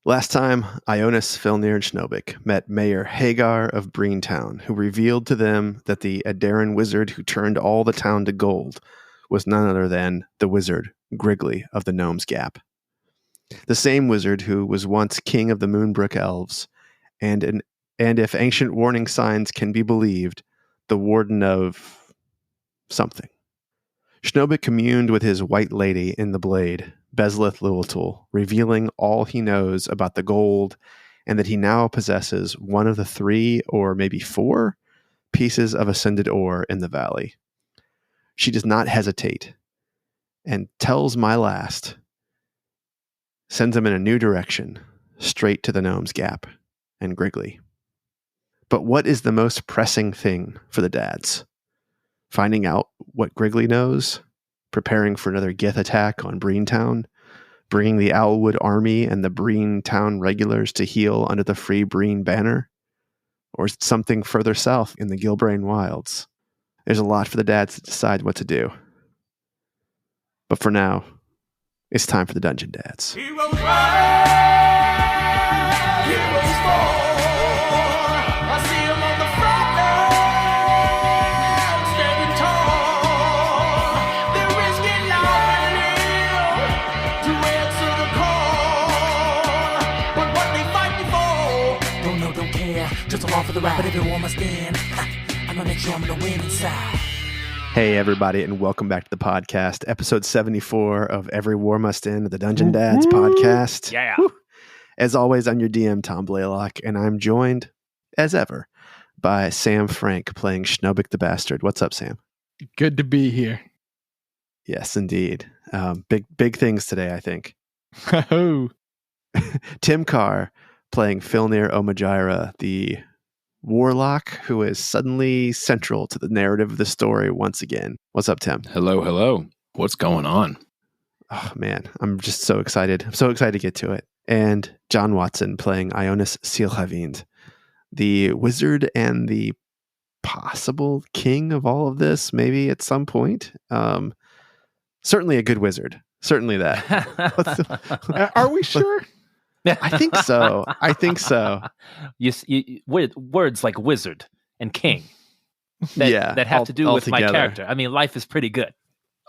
Last time, Ionus, Filnyr, and Schnobik met Mayor Hagar of Brinetown, who revealed to them that the Adaran wizard who turned all the town to gold was none other than the wizard Griggly of the Gnome's Gap. The same wizard who was once king of the Moonbrook Elves, and if ancient warning signs can be believed, the warden of something. Schnobik communed with his white lady in the blade, Bezleth Liltul, revealing all he knows about the gold and that he now possesses one of the 3 or maybe 4 pieces of ascended ore in the valley. She does not hesitate and tells my last, sends him in a new direction, straight to the Gnome's Gap and Griggly. But what is the most pressing thing for the dads? Finding out what Griggly knows, preparing for another Gith attack on Brinetown, bringing the Owlwood army and the Brinetown regulars to heel under the Free Breen banner, or something further south in the Gilbrain wilds. There's a lot for the dads to decide what to do. But for now, it's time for the Dungeon Dads. Heroes rise, heroes fall. I see them on the front line, standing tall. They're risking life and limb to answer the call. But what they fighting for? Don't know, don't care, just along for the ride. But if everyone must stand, I'm gonna make sure I'm gonna win inside. Hey, everybody, and welcome back to the podcast, episode 74 of Every War Must End, the Dungeon Dads podcast. Yeah. Woo. As always, I'm your DM, Tom Blaylock, and I'm joined, as ever, by Sam Frank playing Schnobik the Bastard. What's up, Sam? Good to be here. Yes, indeed. Big things today, I think. Oh, Tim Carr playing Filnyr Omajira, the warlock who is suddenly central to the narrative of the story once again. What's up, Tim? Hello. What's going on? Oh, man, I'm just so excited. I'm so excited to get to it. And John Watson playing Ionus Silhavind, the wizard and the possible king of all of this, maybe at some point. Certainly a good wizard. Certainly that. are we sure? I think so. Words like wizard and king that have to do with my character. I mean, life is pretty good.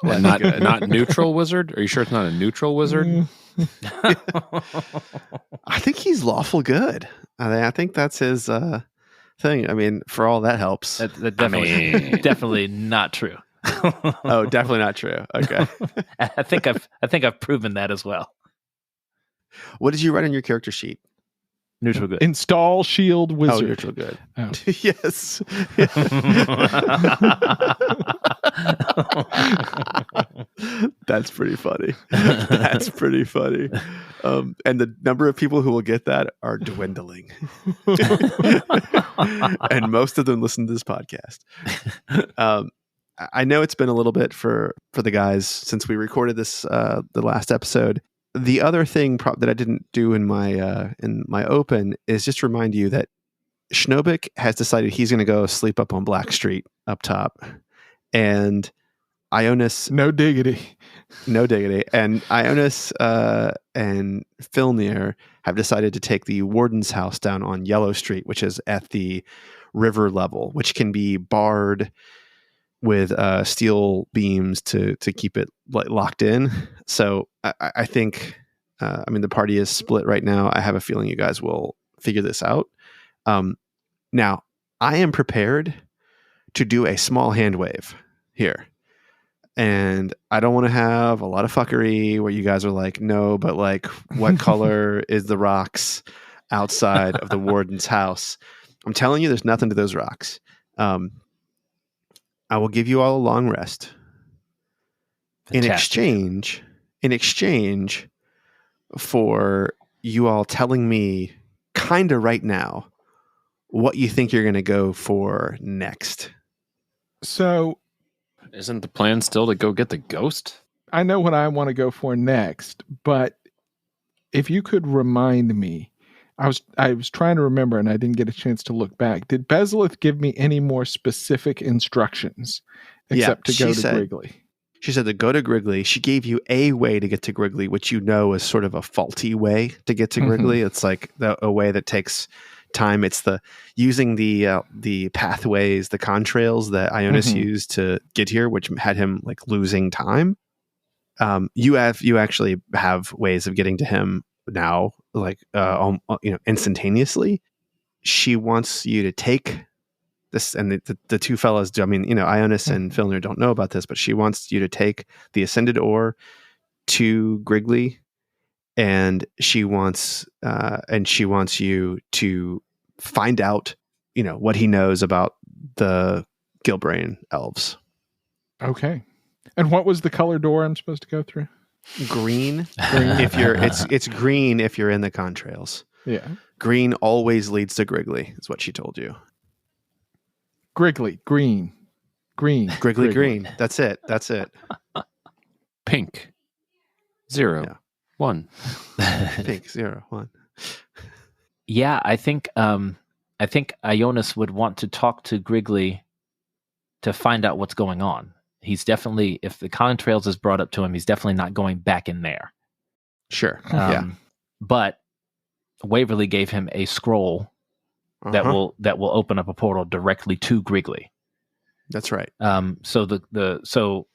Well, not neutral wizard? Are you sure it's not a neutral wizard? I think he's lawful good. I think that's his thing. I mean, for all that helps. That definitely not true. Oh, definitely not true. Okay. I think I've proven that as well. What did you write on your character sheet? Neutral good. Install shield wizard. Oh, neutral good. Oh. Yes. That's pretty funny. And the number of people who will get that are dwindling. And most of them listen to this podcast. I know it's been a little bit for the guys since we recorded this the last episode. The other thing that I didn't do in my open is just remind you that Schnobik has decided he's going to go sleep up on Black Street up top, and Ionus No diggity. and Ionus and Filnyr have decided to take the warden's house down on Yellow Street, which is at the river level, which can be barred with steel beams to keep it locked in. So I think, the party is split right now. I have a feeling you guys will figure this out. Now, I am prepared to do a small hand wave here. And I don't want to have a lot of fuckery where you guys are like, no, but like, what color is the rocks outside of the warden's house? I'm telling you, there's nothing to those rocks. I will give you all a long rest. Fantastic. In exchange for you all telling me kind of right now what you think you're going to go for next. So, Isn't the plan still to go get the ghost? I know what I want to go for next, but if you could remind me, I was trying to remember and I didn't get a chance to look back. Did Bezleth give me any more specific instructions except to go to Griggly? She said to go to Griggly. She gave you a way to get to Griggly, which you know is sort of a faulty way to get to Griggly. It's like a way that takes time. It's using the pathways, the contrails that Ionus used to get here, which had him like losing time. You actually have ways of getting to him now, like instantaneously. She wants you to take this, and the two fellas do. I mean, Ionus and Filnyr don't know about this, but she wants you to take the ascended ore to Griggly, and she wants you to find out, what he knows about the Gilbrain elves. Okay. And what was the color door I'm supposed to go through? Green. If you're, it's green if you're in the contrails. Yeah. Green always leads to Griggly, is what she told you. Griggly, green. Griggly, green. That's it. Pink. 0, 1. Pink 0, 1. Yeah, I think Ionus would want to talk to Griggly to find out what's going on. He's definitely, if the contrails is brought up to him, he's definitely not going back in there. Sure. But Waverly gave him a scroll that will open up a portal directly to Griggly. That's right. So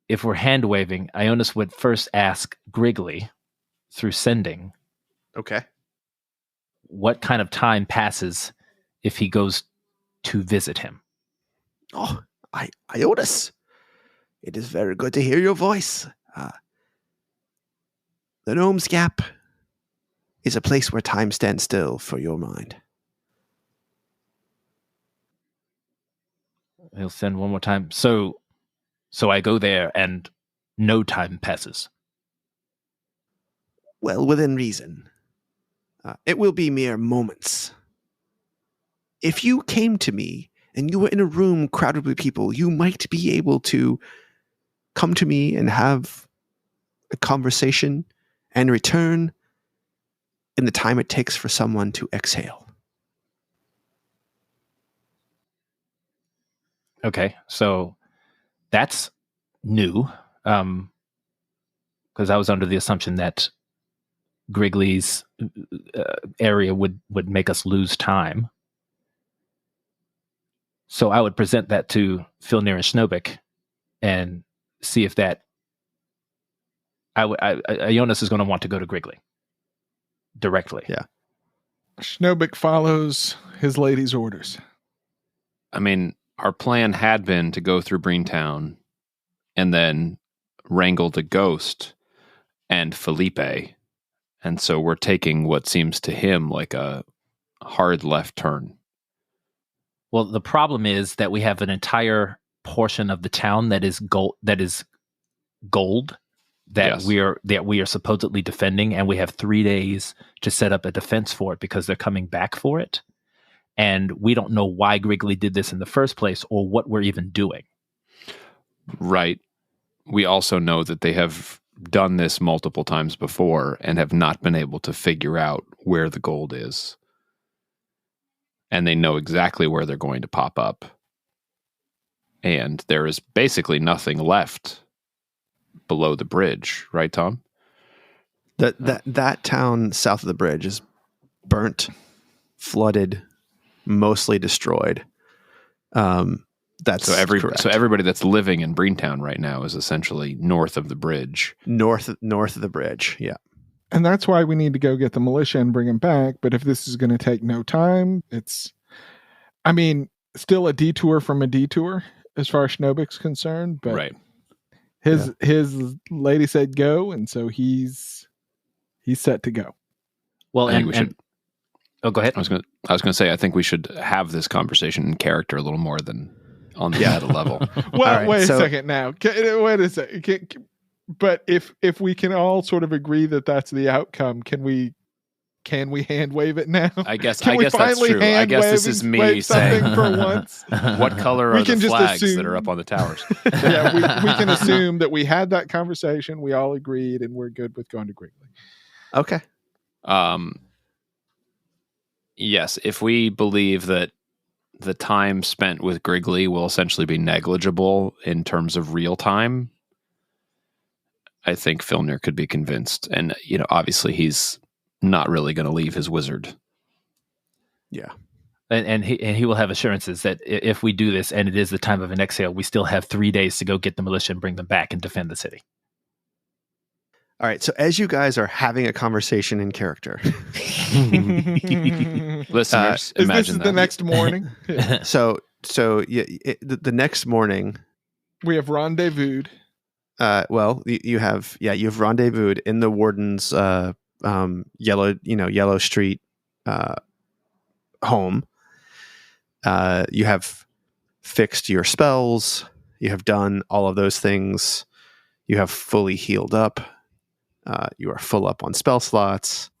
if we're hand waving, Ionus would first ask Griggly through sending. Okay. What kind of time passes if he goes to visit him? Oh, Ionus, it is very good to hear your voice. The Gnome's Gap is a place where time stands still for your mind. He'll send one more time. So I go there and no time passes. Well, within reason. It will be mere moments. If you came to me and you were in a room crowded with people, you might be able to come to me and have a conversation and return in the time it takes for someone to exhale. Okay, so that's new, because I was under the assumption that Griggly's area would make us lose time. So I would present that to Filnyr and Schnobik and see if that Ionus is going to want to go to Griggly directly. Yeah. Schnobik follows his lady's orders. I mean, our plan had been to go through Brinetown and then wrangle the ghost and Felipe. And so we're taking what seems to him like a hard left turn. Well, the problem is that we have an entire portion of the town that is gold, Yes. we are supposedly defending, and we have 3 days to set up a defense for it because they're coming back for it. And we don't know why Griggly did this in the first place or what we're even doing. Right. We also know that they have done this multiple times before and have not been able to figure out where the gold is. And they know exactly where they're going to pop up. And there is basically nothing left below the bridge, right, Tom? That town south of the bridge is burnt, flooded, mostly destroyed. That's correct. So everybody that's living in Brinetown right now is essentially north of the bridge. North of the bridge, yeah. And that's why we need to go get the militia and bring him back. But if this is going to take no time, still a detour from a detour as far as Schnobik's concerned. But right. His lady said go, and so he's set to go. Well, oh, go ahead. I was going to say, I think we should have this conversation in character a little more than on the meta level. Well, right, wait a second now. Wait a second. But if we can all sort of agree that that's the outcome, can we hand wave it now? I guess that's true. I guess this is me saying for once. What color are the flags that are up on the towers? Yeah, we can assume that we had that conversation, we all agreed, and we're good with going to Griggly. Okay. Yes, if we believe that the time spent with Griggly will essentially be negligible in terms of real time, I think Filnyr could be convinced. And, obviously he's not really going to leave his wizard. Yeah. And he will have assurances that if we do this and it is the time of an exhale, we still have 3 days to go get the militia and bring them back and defend the city. All right. So as you guys are having a conversation in character, Listeners, Is imagine this the next morning? Yeah. so the next morning, We have rendezvoused. you have rendezvoused in the warden's yellow street home. You have fixed your spells. You have done all of those things. You have fully healed up. You are full up on spell slots,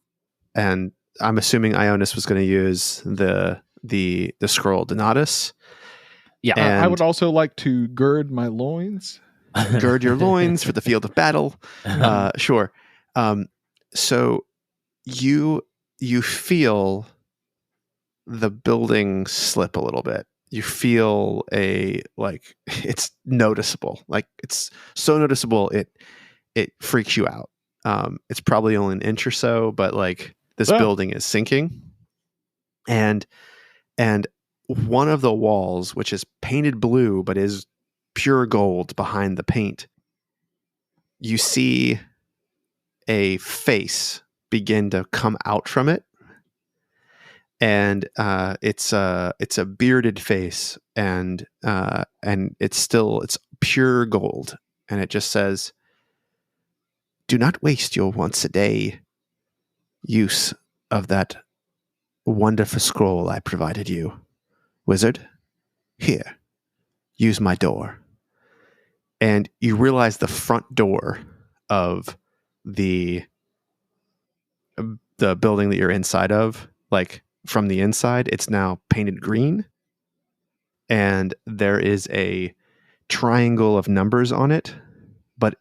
and I'm assuming Ionus was going to use the scroll Donatus. Yeah. And I would also like to gird my loins. gird your loins for the field of battle. Sure. So you feel the building slip a little bit. You feel it's noticeable. Like it's so noticeable it freaks you out. It's probably only an inch or so, but this building is sinking. And one of the walls, which is painted blue but is pure gold behind the paint, you see a face begin to come out from it. And it's a bearded face, and it's pure gold, and it just says, "Do not waste your once a day use of that wonderful scroll I provided you, wizard. Here, use my door." And you realize the front door of the building that you're inside of, from the inside, it's now painted green, and there is a triangle of numbers on it, but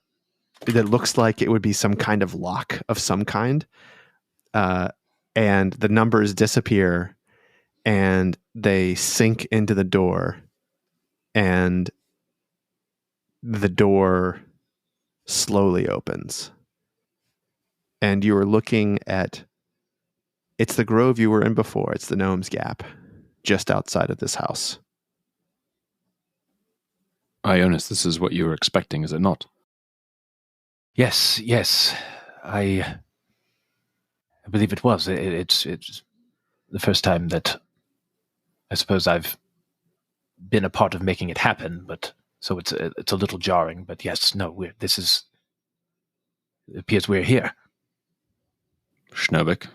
it looks like it would be some kind of lock of some kind. And the numbers disappear, and they sink into the door, and the door slowly opens. And you are looking at... It's the grove you were in before. It's the Gnome's Gap, just outside of this house. Ionus, this is what you were expecting, is it not? Yes. I believe it was. It's the first time that I suppose I've been a part of making it happen, but so it's a little jarring. But yes, no, it appears we're here. Schnobik,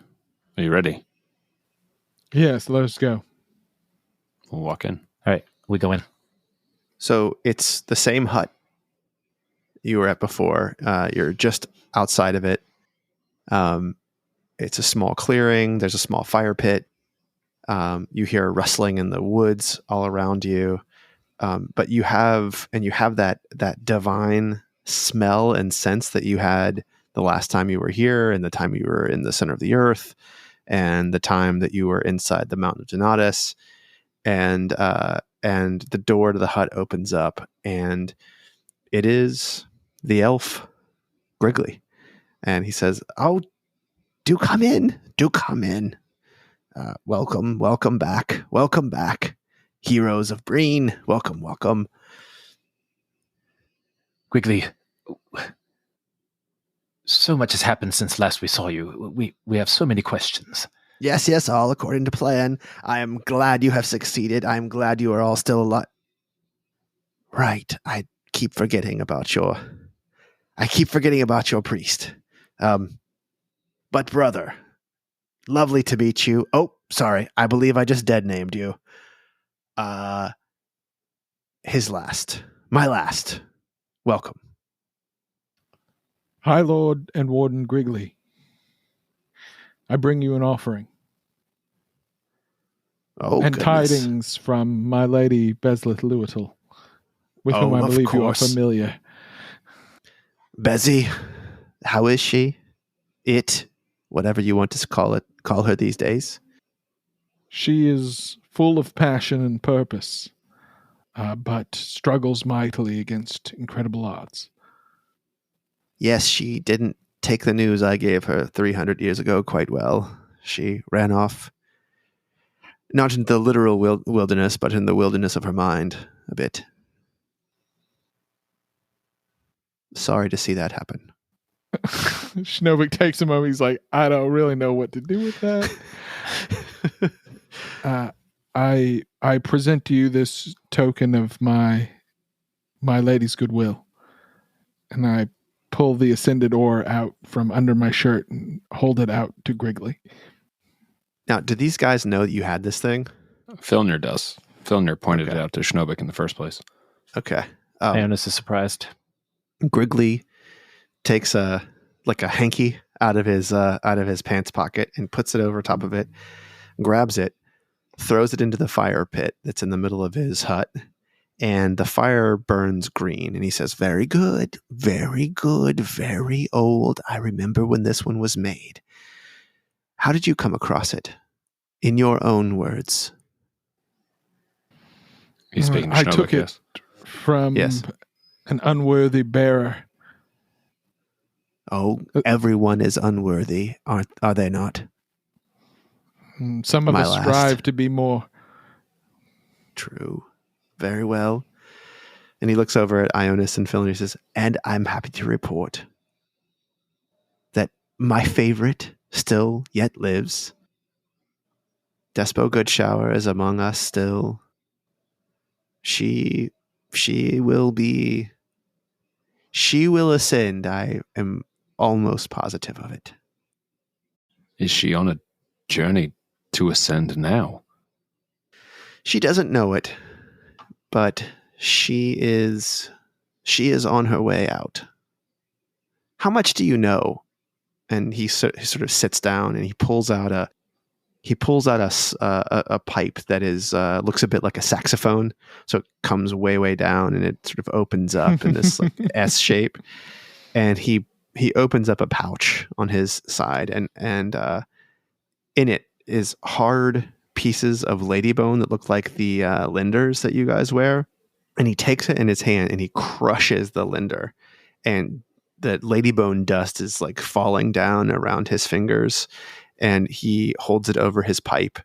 are you ready? Yes, let us go. We'll walk in. All right, we go in. So it's the same hut you were at before. You're just outside of it. It's a small clearing. There's a small fire pit. You hear rustling in the woods all around you. But you have that divine smell and sense that you had the last time you were here, and the time you were in the center of the earth, and the time that you were inside the mountain of Donatus. And the door to the hut opens up, and it is the elf Griggly. And he says, "Oh, do come in. Welcome back. Heroes of Breen. Welcome. Quickly, so much has happened since last we saw you. We have so many questions. Yes, all according to plan. I am glad you have succeeded. I am glad you are all still alive. Right, I keep forgetting about your priest. But brother, lovely to meet you. Oh, sorry, I believe I just dead named you. My last. Welcome. High Lord and Warden Griggly, I bring you an offering. Oh, and goodness. tidings from my lady Beslith Lewittle, with whom I of believe you are course. familiar. Bezzy, how is she? Whatever you want to call her these days. She is full of passion and purpose, but struggles mightily against incredible odds. Yes, she didn't take the news I gave her 300 years ago quite well. She ran off, not in the literal wilderness, but in the wilderness of her mind a bit. Sorry to see that happen. Schnobik takes a moment. He's like, I don't really know what to do with that. I present to you this token of my lady's goodwill. And I pull the ascended ore out from under my shirt and hold it out to Griggly. Now, do these guys know that you had this thing? Filnyr does. Filnyr pointed it out to Schnobik in the first place. Okay. Ionus is surprised. Griggly takes a hanky out of his pants pocket and puts it over top of it, grabs it, throws it into the fire pit that's in the middle of his hut, and the fire burns green. And he says, very good, very old. I remember when this one was made. How did you come across it? In your own words. He's speaking I Schnobik, took yes. it from Yes. an unworthy bearer. Oh, everyone is unworthy, are they not? Some of My us last. strive to be more. True. Very well. And he looks over at Ionus and Filnyr and says, and I'm happy to report that my favorite still yet lives. Despo Goodshower is among us still. She will ascend. I am almost positive of it. Is she on a journey to ascend now? She doesn't know it, but she is on her way out. How much do you know? And he sort of sits down and he pulls out a pipe that is looks a bit like a saxophone. So it comes way down and it sort of opens up in this like S shape. And he opens up a pouch on his side and in it is hard pieces of ladybone that look like the linders that you guys wear. And he takes it in his hand and he crushes the linder, and the ladybone dust is like falling down around his fingers, and he holds it over his pipe,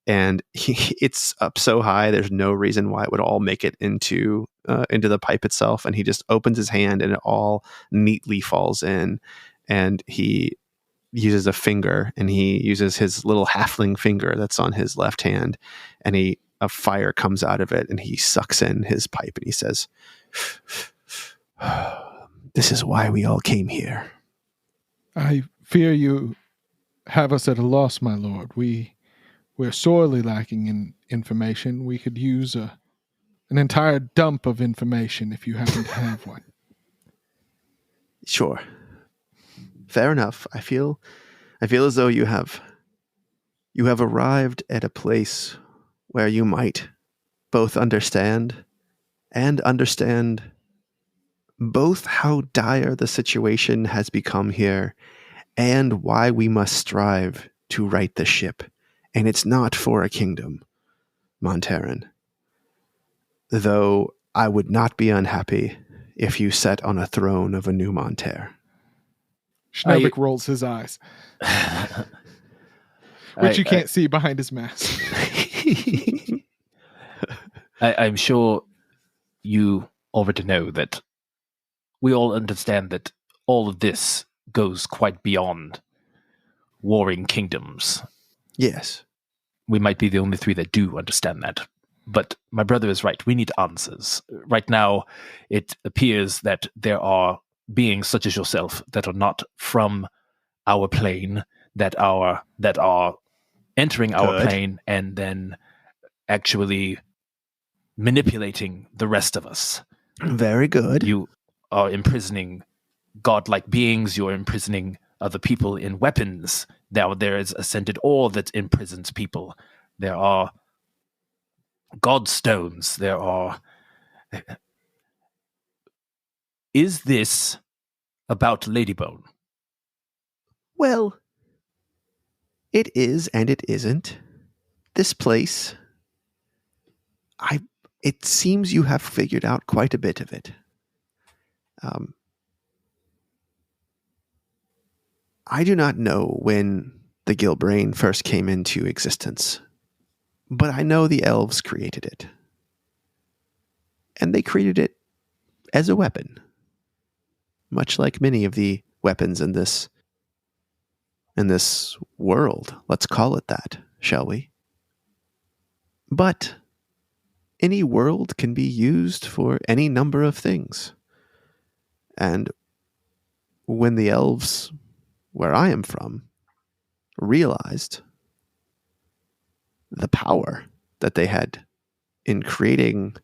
and it's up so high there's no reason why it would all make it into the pipe itself, and he just opens his hand and it all neatly falls in, and he uses a finger, and he uses his little halfling finger that's on his left hand, and a fire comes out of it, and he sucks in his pipe, and he says, this is why we all came here. I fear you have us at a loss, my lord. We're sorely lacking in information. We could use an entire dump of information if you happen to have one. Sure. Fair enough. I feel as though you have arrived at a place where you might both understand both how dire the situation has become here and why we must strive to right the ship. And it's not for a kingdom, Monteran. Though I would not be unhappy if you sat on a throne of a new Monter. Schnobik rolls his eyes, which you can't see behind his mask. I'm sure you already know that we all understand that all of this goes quite beyond warring kingdoms. Yes. We might be the only three that do understand that. But my brother is right. We need answers. Right now, it appears that there are beings such as yourself that are not from our plane, that are entering our plane and then actually manipulating the rest of us. Very good. You are imprisoning godlike beings. You're imprisoning other people in weapons. Now there is ascended ore that imprisons people. There are godstones. There are... Is this about Ladybone? Well, it is and it isn't. this place, it seems you have figured out quite a bit of it. I do not know when the Gilbrain first came into existence, but I know the elves created it. And they created it as a weapon, much like many of the weapons in this world. Let's call it that, shall we? But any world can be used for any number of things. And when the elves, where I am from, realized the power that they had in creating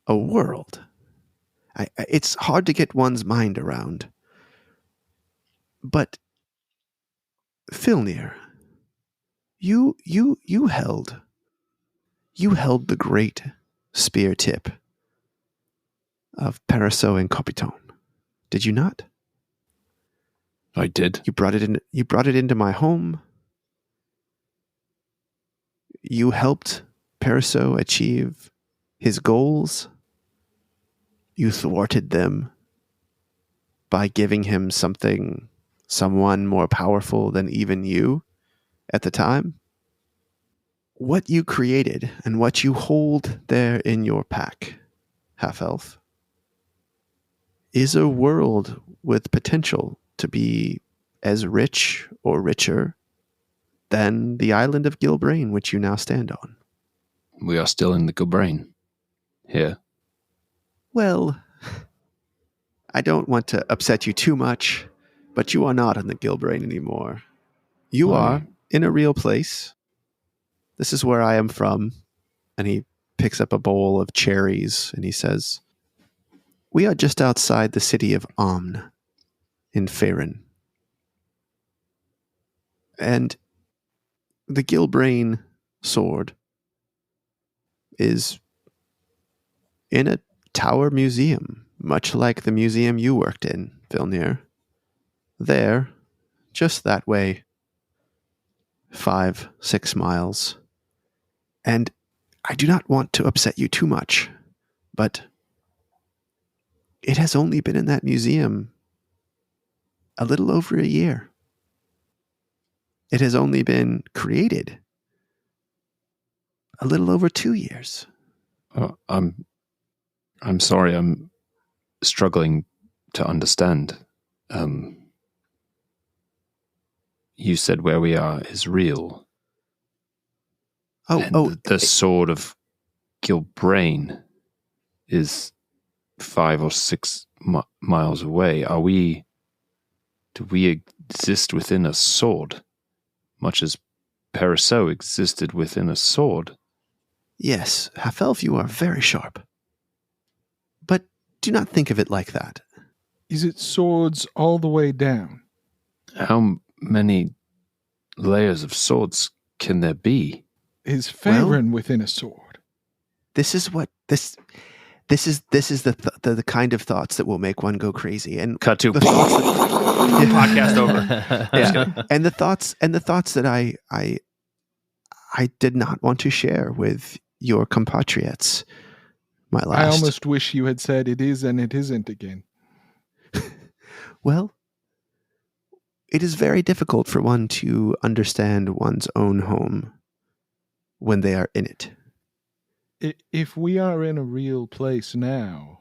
a world, it's hard to get one's mind around. But Filnyr, you held the great spear tip of Paraso and Copiton, did you not? I did. You brought it into my home. You helped Paraso achieve his goals. You thwarted them by giving him someone more powerful than even you at the time. What you created and what you hold there in your pack, half-elf, is a world with potential to be as rich or richer than the island of Gilbrain, which you now stand on. We are still in the Gilbrain. Here. Well, I don't want to upset you too much, but you are not in the Gilbrain anymore. You are in a real place. This is where I am from. And he picks up a bowl of cherries and he says, we are just outside the city of Amn in Faerun. And the Gilbrain sword is in a tower museum, much like the museum you worked in, Filnyr. There, just that way, 5-6 miles. And I do not want to upset you too much, but it has only been in that museum a little over a year. It has only been created a little over 2 years. I'm sorry, I'm struggling to understand. You said where we are is real. The sword of Gilbrain is 5 or 6 miles away. Do we exist within a sword, much as Paraso existed within a sword? Yes, half-elf, you are very sharp. But do not think of it like that. Is it swords all the way down? How many layers of swords can there be? Is Faerun within a sword? This is what this is the kind of thoughts that will make one go crazy. And cut to podcast over. Yeah, and the thoughts that I did not want to share with your compatriots. I almost wish you had said it is and it isn't again. Well, it is very difficult for one to understand one's own home when they are in it. If we are in a real place now,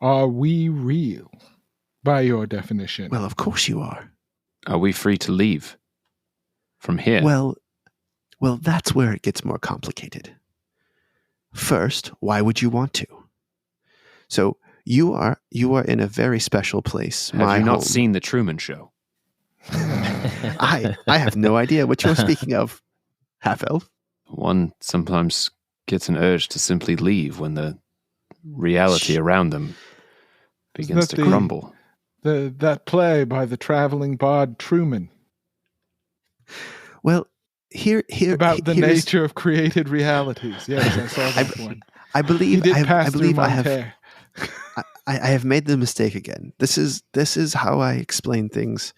are we real by your definition? Well, of course you are. Are we free to leave from here? Well, that's where it gets more complicated. First, why would you want to? So you are in a very special place. Have you not seen The Truman Show? I have no idea what you're speaking of, half-elf. One sometimes gets an urge to simply leave when the reality around them begins to crumble. That play by the traveling bard Truman. Well, here about the nature of created realities. Yes, I saw that one. I believe I have made the mistake again. This is how I explain things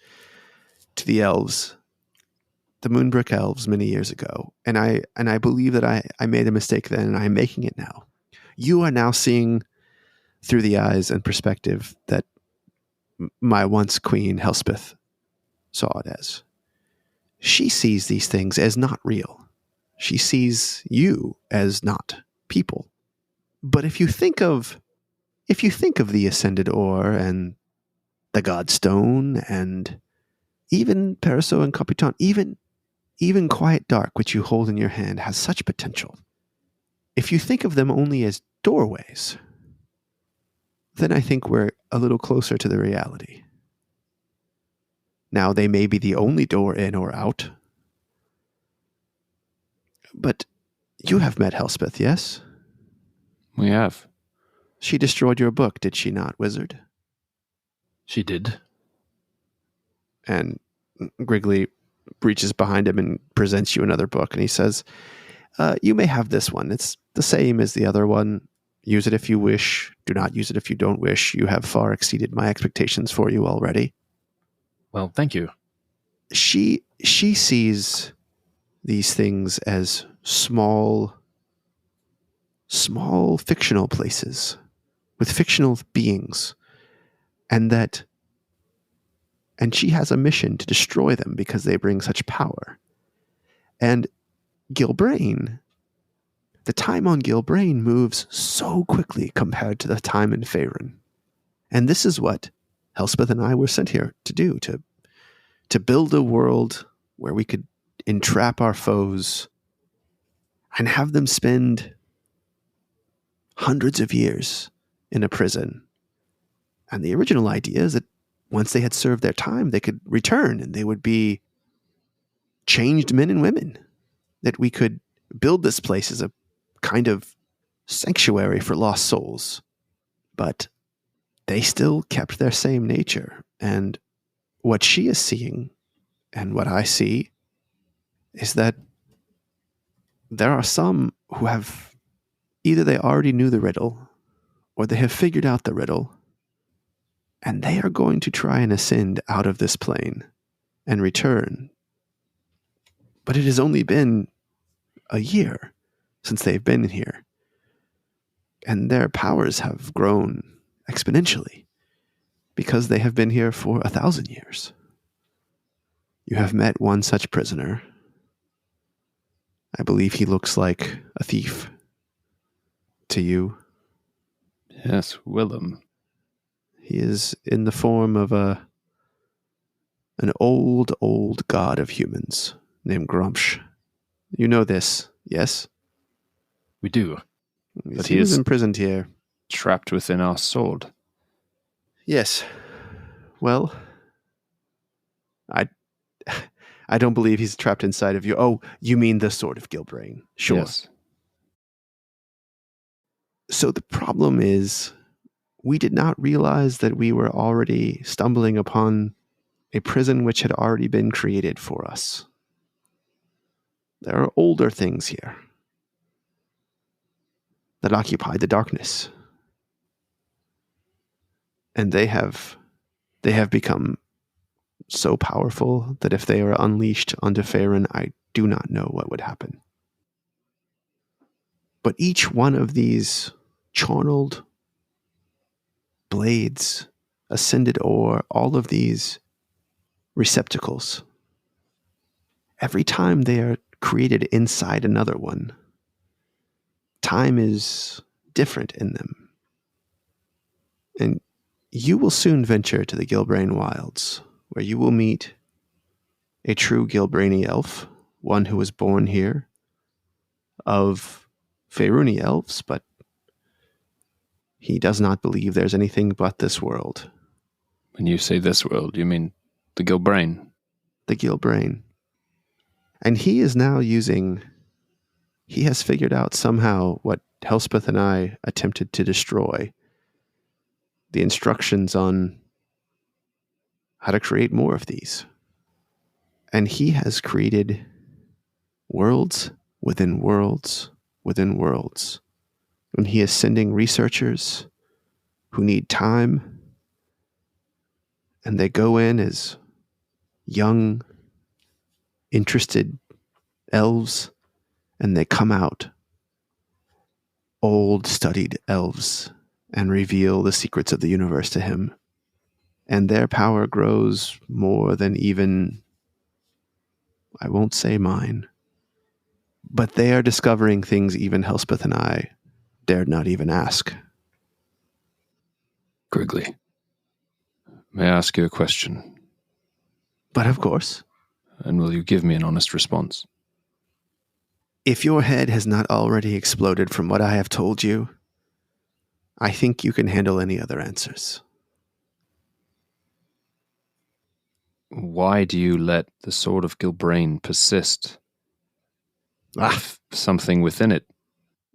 to the elves. the Moonbrook Elves many years ago, and I believe that I made a mistake then, and I'm making it now. You are now seeing through the eyes and perspective that my once queen Elspeth saw it as. She sees these things as not real. She sees you as not people. But if you think of the Ascended Ore and the Godstone and even Paraso and Capitan, even Quiet Dark, which you hold in your hand, has such potential. If you think of them only as doorways, then I think we're a little closer to the reality. Now, they may be the only door in or out, but you have met Elspeth, yes? We have. She destroyed your book, did she not, wizard? She did. And Griggly reaches behind him and presents you another book, and he says, you may have this one. It's the same as the other one. Use it if you wish. Do not use it if you don't wish. You have far exceeded my expectations for you already. Well, thank you. She sees these things as small fictional places with fictional beings, and she has a mission to destroy them because they bring such power. And Gilbrain, the time on Gilbrain moves so quickly compared to the time in Faerun. And this is what Elspeth and I were sent here to do, to build a world where we could entrap our foes and have them spend hundreds of years in a prison. And the original idea is that once they had served their time, they could return and they would be changed men and women. That we could build this place as a kind of sanctuary for lost souls. But they still kept their same nature. And what she is seeing, and what I see, is that there are some who have either they already knew the riddle, or they have figured out the riddle, and they are going to try and ascend out of this plane and return. But it has only been a year since they've been here, and their powers have grown exponentially because they have been here for 1,000 years. You have met one such prisoner. I believe he looks like a thief to you. Yes, Willem. He is in the form of an old god of humans named Grumsh. You know this, yes? We do. But he he was is imprisoned here. trapped within our sword. Yes. Well, I don't believe he's trapped inside of you. Oh, you mean the sword of Gilbrain. Sure. Yes. So the problem is, we did not realize that we were already stumbling upon a prison which had already been created for us. There are older things here that occupy the darkness. And they have become so powerful that if they are unleashed onto Faerun, I do not know what would happen. But each one of these charneled blades, ascended ore, all of these receptacles, every time they are created inside another one, time is different in them. And you will soon venture to the Gilbrain wilds, where you will meet a true Gilbraini elf, one who was born here, of Faeruni elves, but he does not believe there's anything but this world. When you say this world, you mean the Gilbrain? The Gilbrain. And he is now he has figured out somehow what Elspeth and I attempted to destroy. The instructions on how to create more of these. And he has created worlds within worlds within worlds. And he is sending researchers who need time, and they go in as young interested elves, and they come out, old studied elves, and reveal the secrets of the universe to him. And their power grows more than even, I won't say mine, but they are discovering things even Elspeth and I dared not even ask. Griggly, may I ask you a question? But of course, And will you give me an honest response? if your head has not already exploded from what I have told you, I think you can handle any other answers. Why do you let the Sword of Gilbrain persist? If something within it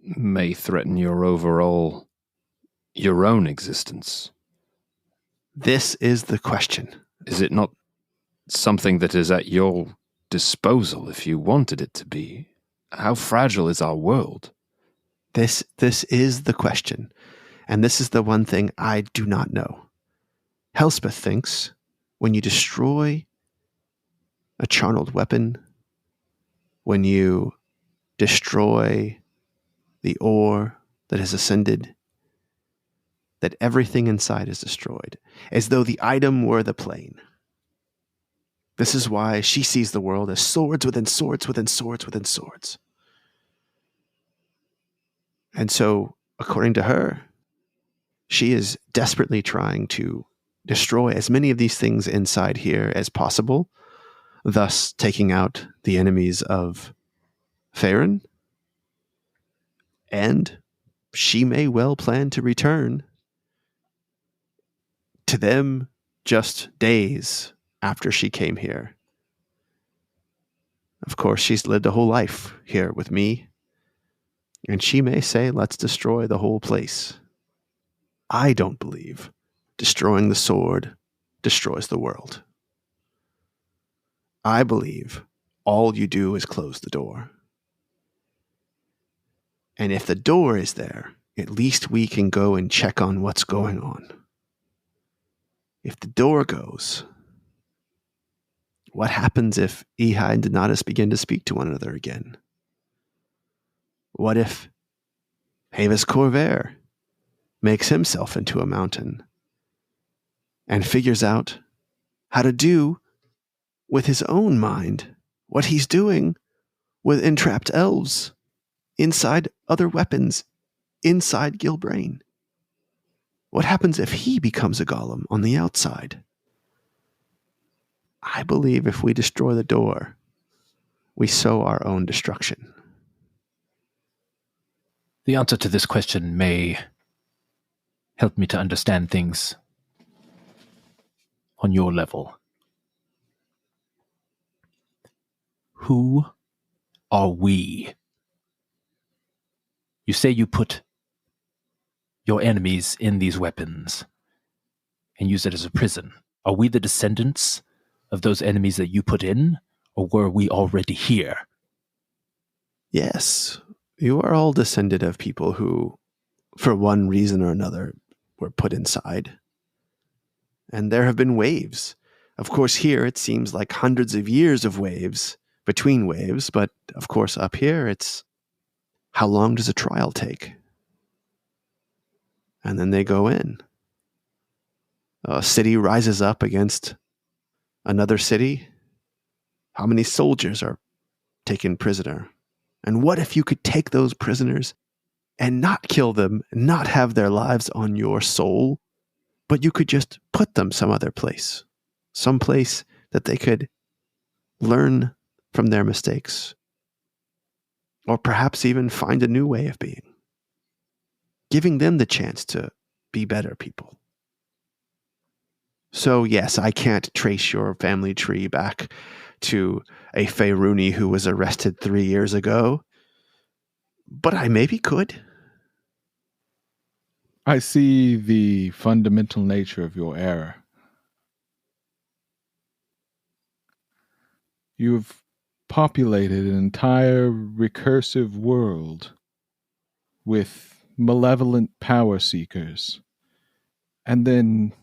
may threaten your own existence. This is the question. Is it not something that is at your disposal if you wanted it to be? How fragile is our world? This is the question. And this is the one thing I do not know. Elspeth thinks when you destroy a charneled weapon, when you destroy the ore that has ascended, that everything inside is destroyed, as though the item were the plane. This is why she sees the world as swords within swords within swords within swords. And so, according to her, she is desperately trying to destroy as many of these things inside here as possible, thus taking out the enemies of Farron. And she may well plan to return to them just days after she came here. Of course, she's lived a whole life here with me, and she may say, let's destroy the whole place. I don't believe destroying the sword destroys the world. I believe all you do is close the door. And if the door is there, at least we can go and check on what's going on. If the door goes, what happens if Ehi and Donatus begin to speak to one another again? What if Havis Corvair makes himself into a mountain and figures out how to do with his own mind what he's doing with entrapped elves inside other weapons inside Gilbrain? What happens if he becomes a golem on the outside? I believe if we destroy the door, we sow our own destruction. The answer to this question may help me to understand things on your level. Who are we? You say you put your enemies in these weapons and use it as a prison. Are we the descendants of those enemies that you put in, or were we already here? Yes, you are all descended of people who, for one reason or another, were put inside. And there have been waves. Of course, here it seems like hundreds of years of waves between waves, but of course up here it's how long does a trial take? And then they go in. A city rises up against another city. How many soldiers are taken prisoner? And what if you could take those prisoners and not kill them, not have their lives on your soul, but you could just put them some other place, some place that they could learn from their mistakes, or perhaps even find a new way of being, giving them the chance to be better people. So yes, I can't trace your family tree back to a Faeruni who was arrested 3 years ago, but I maybe could. I see the fundamental nature of your error. You've populated an entire recursive world with malevolent power seekers, and then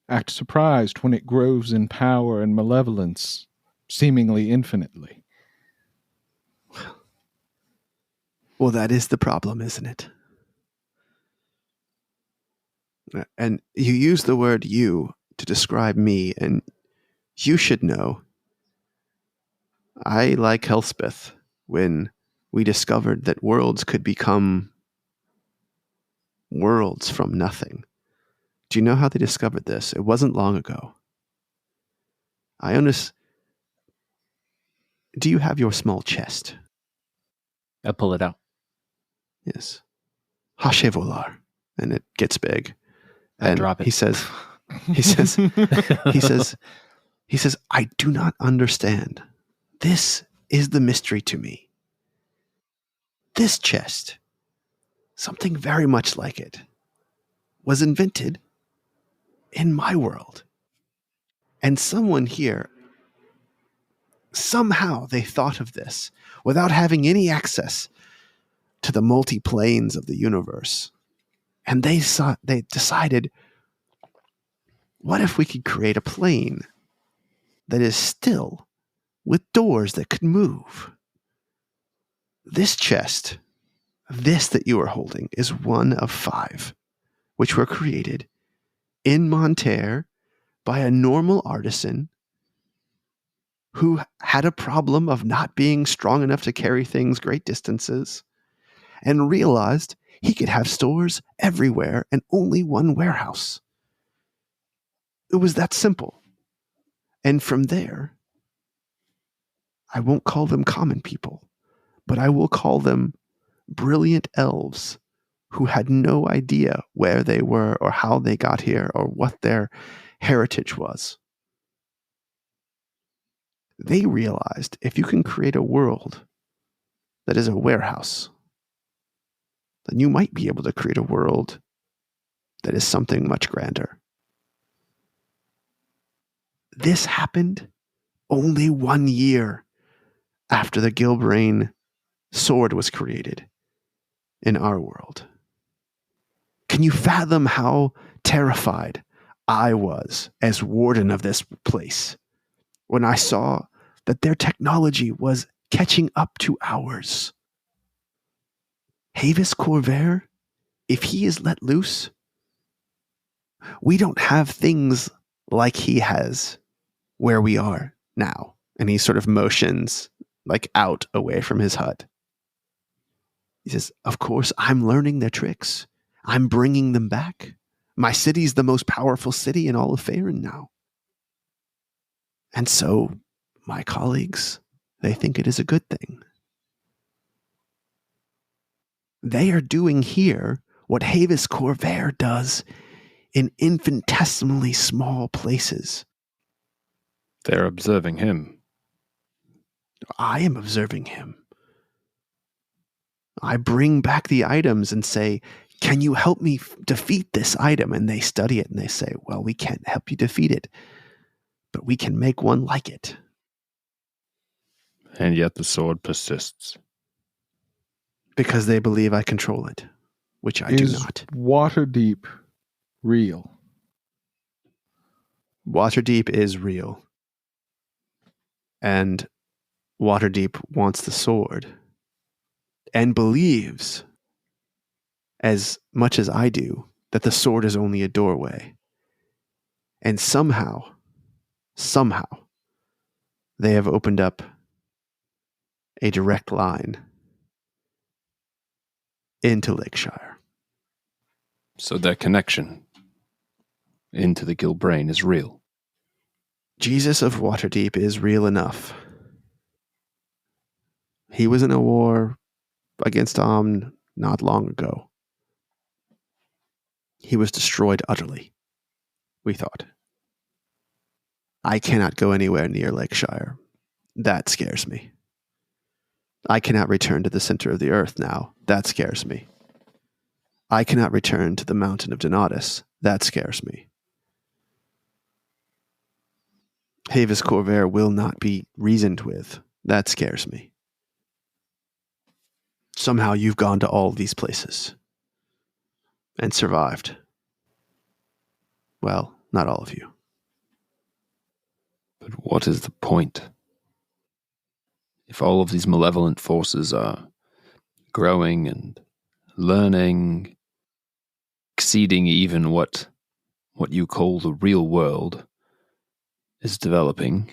act surprised when it grows in power and malevolence seemingly infinitely. Well, that is the problem, isn't it? And you use the word you to describe me, and you should know. I, like Elspeth, when we discovered that worlds could become worlds from nothing. Do you know how they discovered this? It wasn't long ago. Ionus, do you have your small chest? I pull it out. Yes. Hashe volar. And it gets big. I And drop it. he says, I do not understand. This is the mystery to me. This chest, something very much like it, was invented in my world. And someone here, somehow they thought of this without having any access to the multi-planes of the universe. And they decided, what if we could create a plane that is still with doors that could move? This chest, this that you are holding, is one of 5, which were created in Monterre by a normal artisan who had a problem of not being strong enough to carry things great distances and realized he could have stores everywhere and only one warehouse. It was that simple. And from there, I won't call them common people, but I will call them brilliant elves who had no idea where they were or how they got here or what their heritage was. They realized if you can create a world that is a warehouse, then you might be able to create a world that is something much grander. This happened only 1 year after the Gilbrain sword was created in our world. Can you fathom how terrified I was as warden of this place when I saw that their technology was catching up to ours? Havis Corvair, if he is let loose, we don't have things like he has where we are now. And he sort of motions like out away from his hut. He says, of course, I'm learning their tricks. I'm bringing them back. My city's the most powerful city in all of Faerun now. And so my colleagues, they think it is a good thing. They are doing here what Havis Corvair does in infinitesimally small places. They're observing him. I am observing him. I bring back the items and say, can you help me defeat this item? And they study it and they say, well, we can't help you defeat it, but we can make one like it. And yet the sword persists. Because they believe I control it, which I do not. Waterdeep real? Waterdeep is real. And Waterdeep wants the sword and believes, as much as I do, that the sword is only a doorway. And somehow, they have opened up a direct line into Lakeshire. So that connection into the Gilbrain is real. Jesus of Waterdeep is real enough. He was in a war against Amn not long ago. He was destroyed utterly, we thought. I cannot go anywhere near Lakeshire. That scares me. I cannot return to the center of the earth now. That scares me. I cannot return to the mountain of Donatus. That scares me. Havis Corvair will not be reasoned with. That scares me. Somehow you've gone to all these places and survived. Well, not all of you. But what is the point? if all of these malevolent forces are growing and learning, exceeding even what you call the real world is developing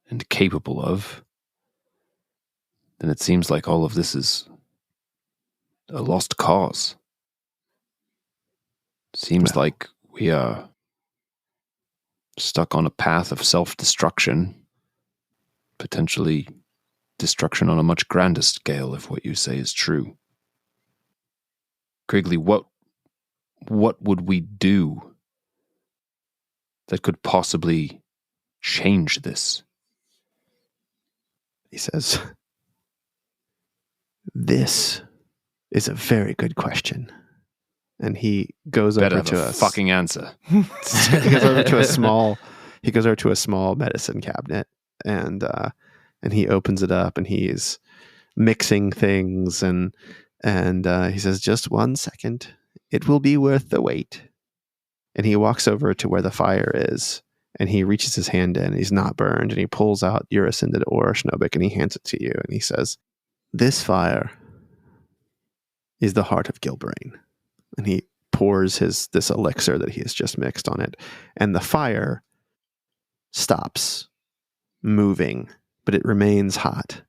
and capable of, then it seems like all of this is a lost cause. Seems like we are stuck on a path of self-destruction, potentially destruction on a much grander scale if what you say is true. Griggly, what would we do that could possibly change this? He says, "This is a very good question." And he goes Better over have to a a fucking answer. he goes over to a small medicine cabinet, and he opens it up, and he's mixing things, and he says, "Just 1 second. It will be worth the wait." And he walks over to where the fire is, and he reaches his hand in. He's not burned, and he pulls out your ascended ore, Schnobik, and he hands it to you, and he says, "This fire is the heart of Gilbrain." And he pours this elixir that he has just mixed on it, and the fire stops moving, but it remains hot.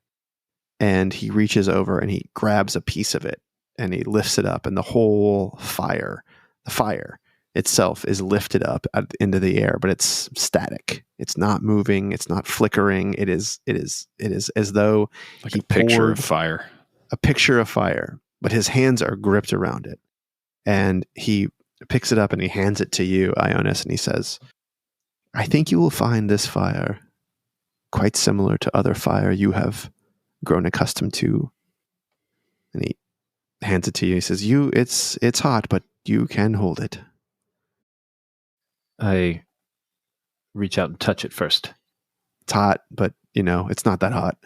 And he reaches over and he grabs a piece of it, and he lifts it up, and the whole fire, the fire itself, is lifted up into the air, but it's static. It's not moving. It's not flickering. It is as though Like he a picture poured of fire. a picture of fire, but his hands are gripped around it. And he picks it up and he hands it to you, Ionus, and he says, "I think you will find this fire quite similar to other fire you have grown accustomed to." And he hands it to you. He says, it's hot, but you can hold it." I reach out and touch it first. It's hot, but it's not that hot.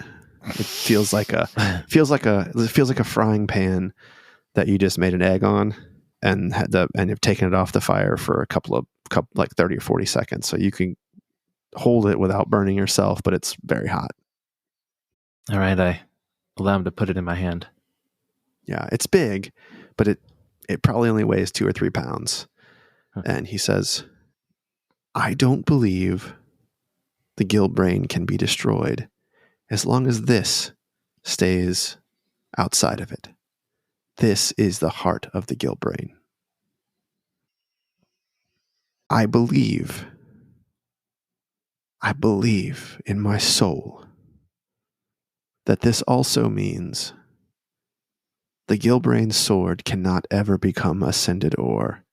It feels like a frying pan that you just made an egg on, and have taken it off the fire for a couple like 30 or 40 seconds, so you can hold it without burning yourself, but it's very hot. All right, I allow him to put it in my hand. Yeah, it's big, but it probably only weighs 2 or 3 pounds. Huh. And he says, "I don't believe the Gilbrain can be destroyed as long as this stays outside of it. This is the heart of the Gilbrain. I believe in my soul that this also means the Gilbrain sword cannot ever become ascended ore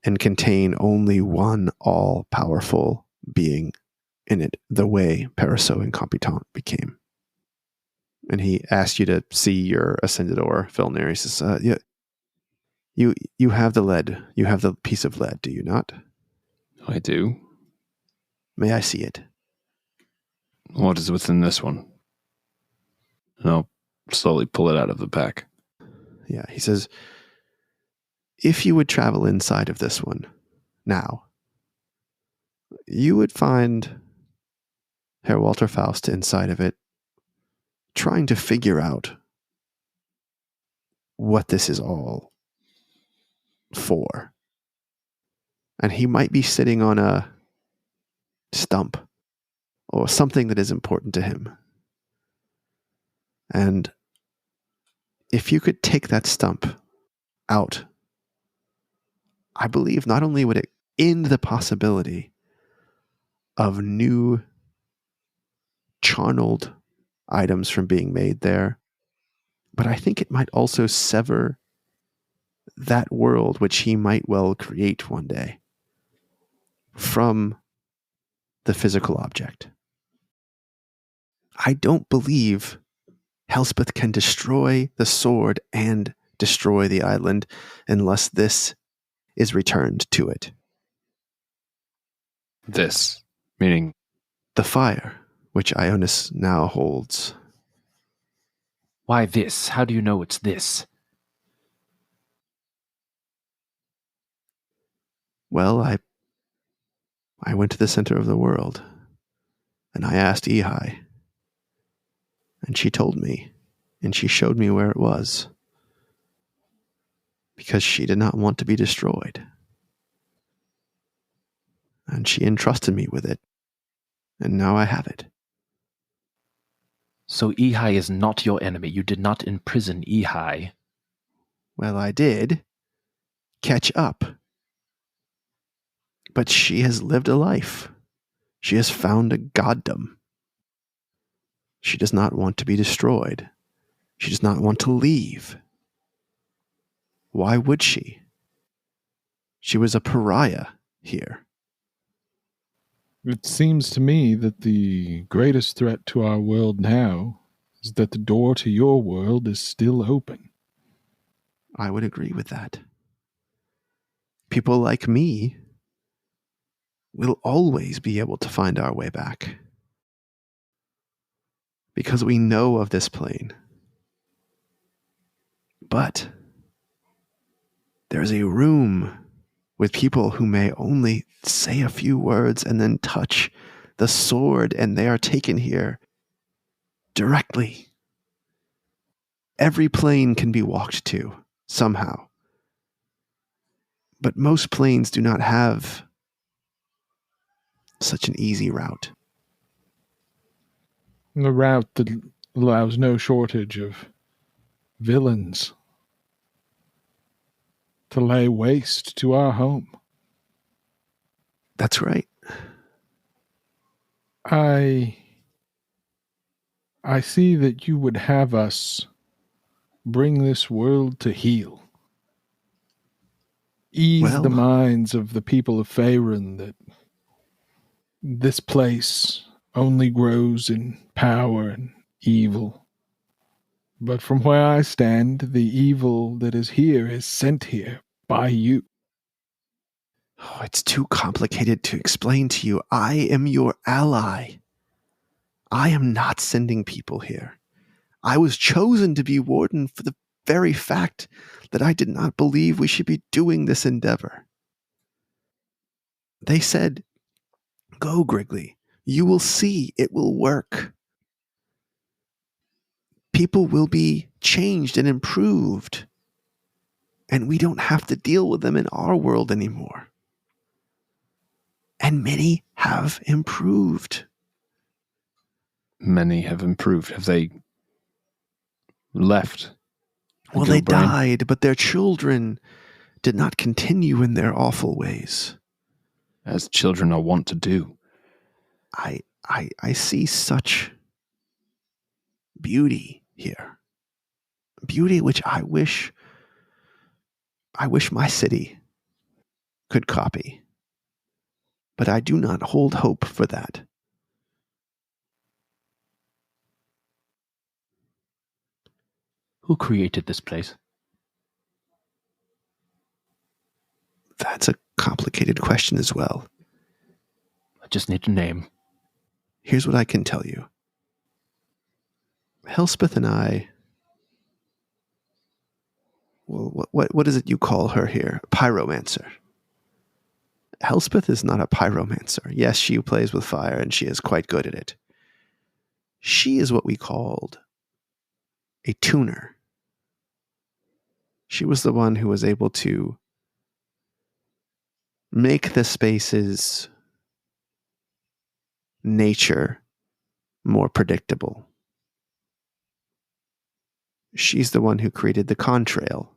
and contain only one all-powerful being in it, the way Paraso Incompetent became." And he asked you to see your ascended ore, Filnyr. He says, "Yeah, you have the lead. You have the piece of lead, do you not? I do. May I see it?" What is within this one? And I'll slowly pull it out of the pack. Yeah, he says, "If you would travel inside of this one now, you would find Herr Walter Faust inside of it, trying to figure out what this is all for. And he might be sitting on a stump or something that is important to him. And if you could take that stump out, I believe not only would it end the possibility of new charneled items from being made there, but I think it might also sever that world which he might well create one day from the physical object. I don't believe Elspeth can destroy the sword and destroy the island unless this is returned to it. This, meaning The fire, which Ionus now holds." Why this? How do you know it's this? Well, I went to the center of the world, and I asked Ehi. And she told me, and she showed me where it was, because she did not want to be destroyed. And she entrusted me with it, and now I have it. So Ehi is not your enemy. You did not imprison Ehi. Well, I did catch up. But she has lived a life. She has found a goddom. She does not want to be destroyed. She does not want to leave. Why would she? She was a pariah here. It seems to me that the greatest threat to our world now is that the door to your world is still open. I would agree with that. People like me will always be able to find our way back. Because we know of this plane. But there's a room with people who may only say a few words and then touch the sword, and they are taken here directly. Every plane can be walked to somehow. But most planes do not have such an easy route. A route that allows no shortage of villains to lay waste to our home. That's right. I see that you would have us bring this world to heal. Ease the minds of the people of Faerun that this place only grows in power and evil. But from where I stand, the evil that is here is sent here by you. Oh, it's too complicated to explain to you. I am your ally. I am not sending people here. I was chosen to be warden for the very fact that I did not believe we should be doing this endeavor. They said, "Go, Griggly. You will see it will work. People will be changed and improved, and we don't have to deal with them in our world anymore." And many have improved. Many have improved. Have they left? Well, they died, but their children did not continue in their awful ways. As children are wont to do. I see such beauty here. Beauty which I wish my city could copy. But I do not hold hope for that. Who created this place? That's a complicated question as well. I just need a name. Here's what I can tell you. Elspeth and I... Well, what is it you call her here? Pyromancer. Elspeth is not a pyromancer. Yes, she plays with fire, and she is quite good at it. She is what we called a tuner. She was the one who was able to make the space's nature more predictable. She's the one who created the contrail,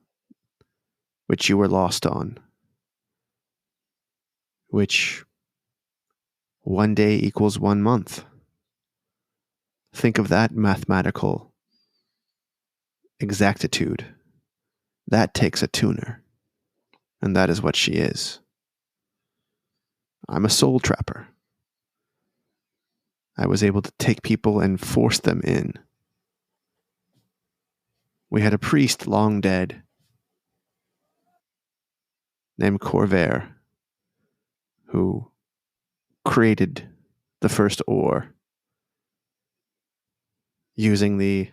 which you were lost on, which 1 day equals 1 month. Think of that mathematical exactitude. That takes a tuner, and that is what she is. I'm a soul trapper. I was able to take people and force them in. We had a priest long dead named Corvair who created the first ore using the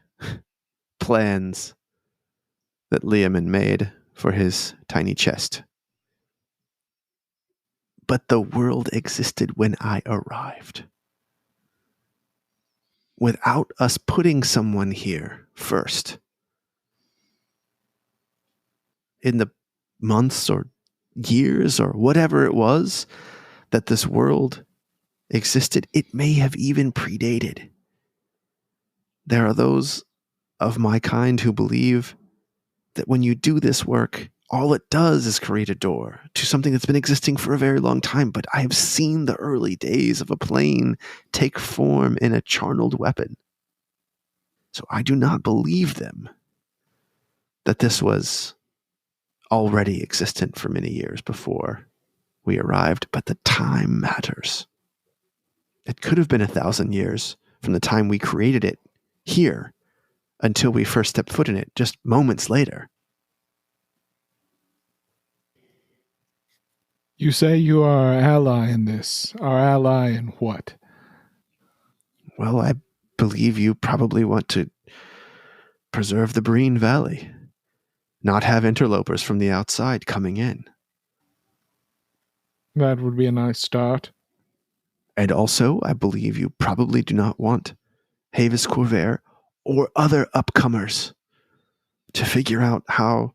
plans that Liaman made for his tiny chest. But the world existed when I arrived. without us putting someone here first. In the months or years or whatever it was that this world existed, it may have even predated. There are those of my kind who believe that when you do this work, all it does is create a door to something that's been existing for a very long time. But I have seen the early days of a plane take form in a charneled weapon. So I do not believe them that this was already existent for many years before we arrived, but the time matters. It could have been 1,000 years from the time we created it here until we first stepped foot in it, just moments later. You say you are our ally in this. Our ally in what? Well, I believe you probably want to preserve the Breen Valley, not have interlopers from the outside coming in. That would be a nice start. And also, I believe you probably do not want Havis Corvair or other upcomers to figure out how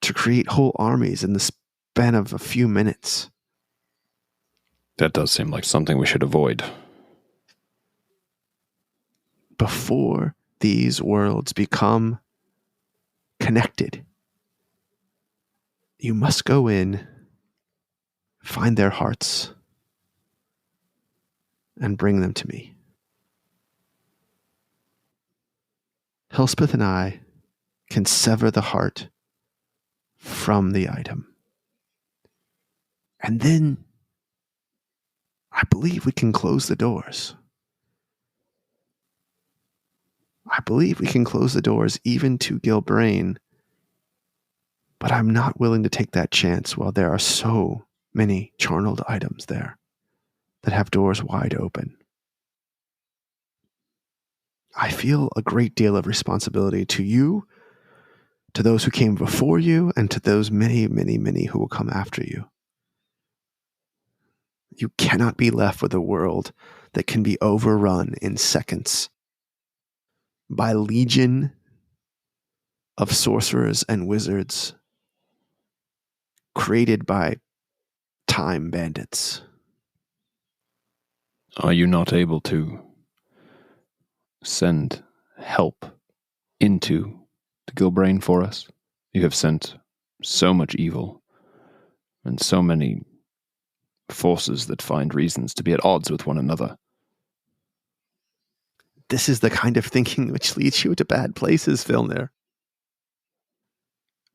to create whole armies in the span of a few minutes. That does seem like something we should avoid. Before these worlds become connected, you must go in, find their hearts, and bring them to me. Elspeth and I can sever the heart from the item. And then I believe we can close the doors. I believe we can close the doors even to Gilbrain, but I'm not willing to take that chance while there are so many charneled items there that have doors wide open. I feel a great deal of responsibility to you, to those who came before you, and to those many, many, many who will come after you. You cannot be left with a world that can be overrun in seconds by a legion of sorcerers and wizards created by time bandits. Are you not able to send help into the Gilbrain for us? You have sent so much evil and so many forces that find reasons to be at odds with one another. This is the kind of thinking which leads you to bad places, Filnyr.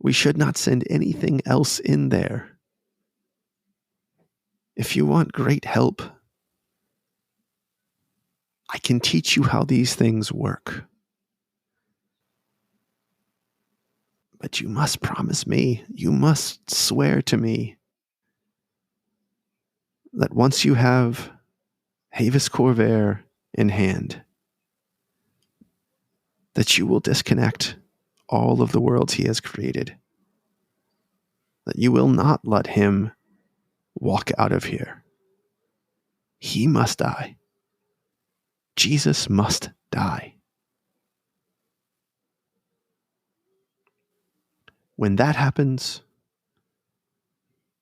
We should not send anything else in there. If you want great help, I can teach you how these things work. But you must promise me, you must swear to me that once you have Havis Corvair in hand, that you will disconnect all of the worlds he has created. That you will not let him walk out of here. He must die. Jesus must die. When that happens,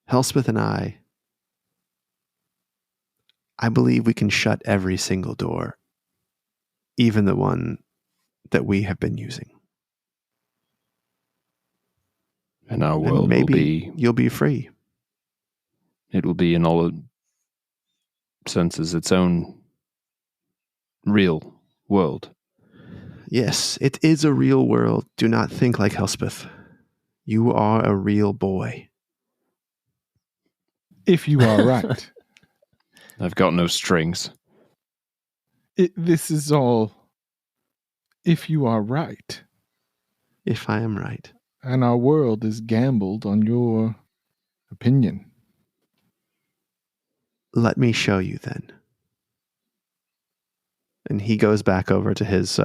Elspeth and I believe we can shut every single door, even the one that we have been using. And our And world maybe you'll be free. It will be in all senses its own real world. Yes, it is a real world. Do not think like Elspeth. You are a real boy. If you are right. I've got no strings. This is all if you are right. If I am right. And our world is gambled on your opinion. Let me show you then. And he goes back over to his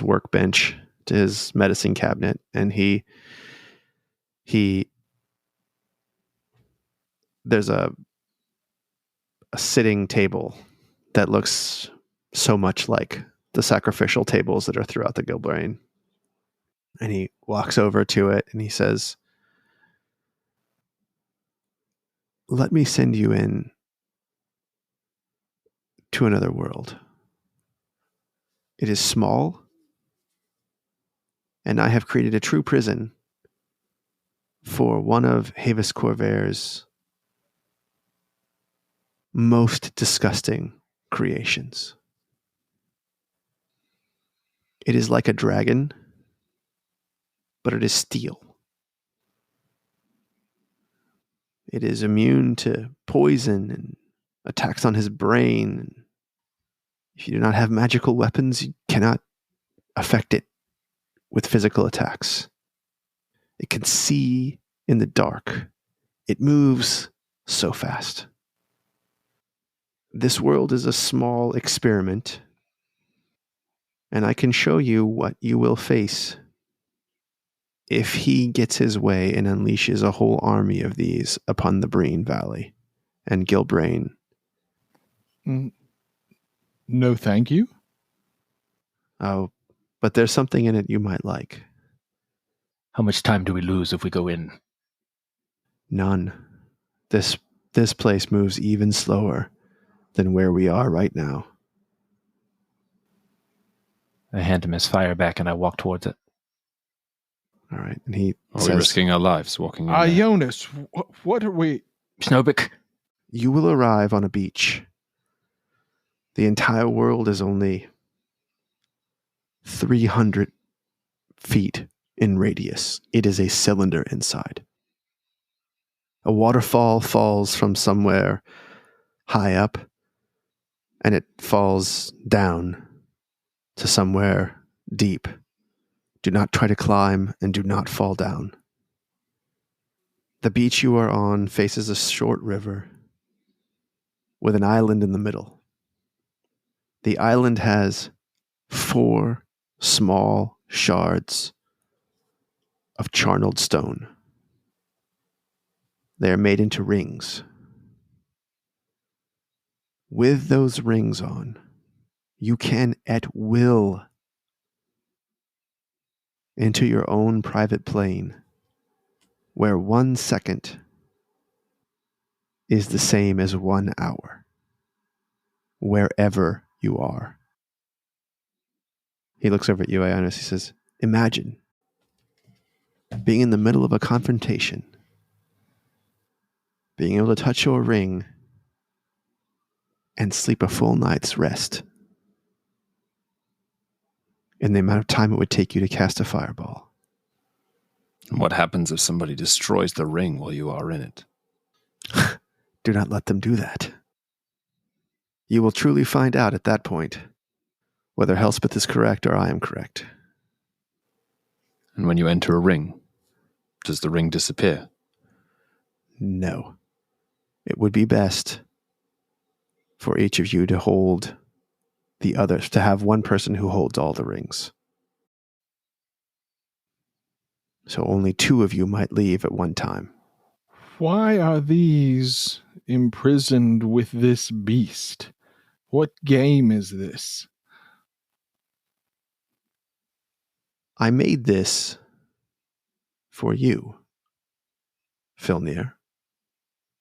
workbench, to his medicine cabinet, and he there's a sitting table that looks so much like the sacrificial tables that are throughout the Gilbrain. And he walks over to it and he says, "Let me send you in to another world. It is small, and I have created a true prison for one of Havis Corvair's most disgusting creations. It is like a dragon, but it is steel. It is immune to poison and attacks on his brain. If you do not have magical weapons, you cannot affect it with physical attacks. It can see in the dark. It moves so fast. This world is a small experiment, and I can show you what you will face if he gets his way and unleashes a whole army of these upon the Breen Valley and Gilbrain." No, thank you. "Oh, but there's something in it you might like." How much time do we lose if we go in? "None. This place moves even slower than where we are right now." I hand him his fire back and I walk towards it. All right. And he Are we says, risking our lives walking in there? Ionus, what are we... Schnobik, "You will arrive on a beach. The entire world is only 300 feet in radius. It is a cylinder inside. A waterfall falls from somewhere high up, and it falls down to somewhere deep. Do not try to climb and do not fall down. The beach you are on faces a short river with an island in the middle. The island has 4 small shards of charneled stone. They are made into rings. With those rings on, you can at will into your own private plane, where 1 second is the same as 1 hour, wherever you are." He looks over at you, Ionus. He says, "Imagine being in the middle of a confrontation, being able to touch your ring and sleep a full night's rest in the amount of time it would take you to cast a fireball. What happens if somebody destroys the ring while you are in it? Do not let them do that. You will truly find out at that point whether Elspeth is correct or I am correct." And when you enter a ring, does the ring disappear? "No. It would be best for each of you to hold the others, to have one person who holds all the rings. So only 2 of you might leave at one time." Why are these imprisoned with this beast? What game is this? "I made this for you, Filnyr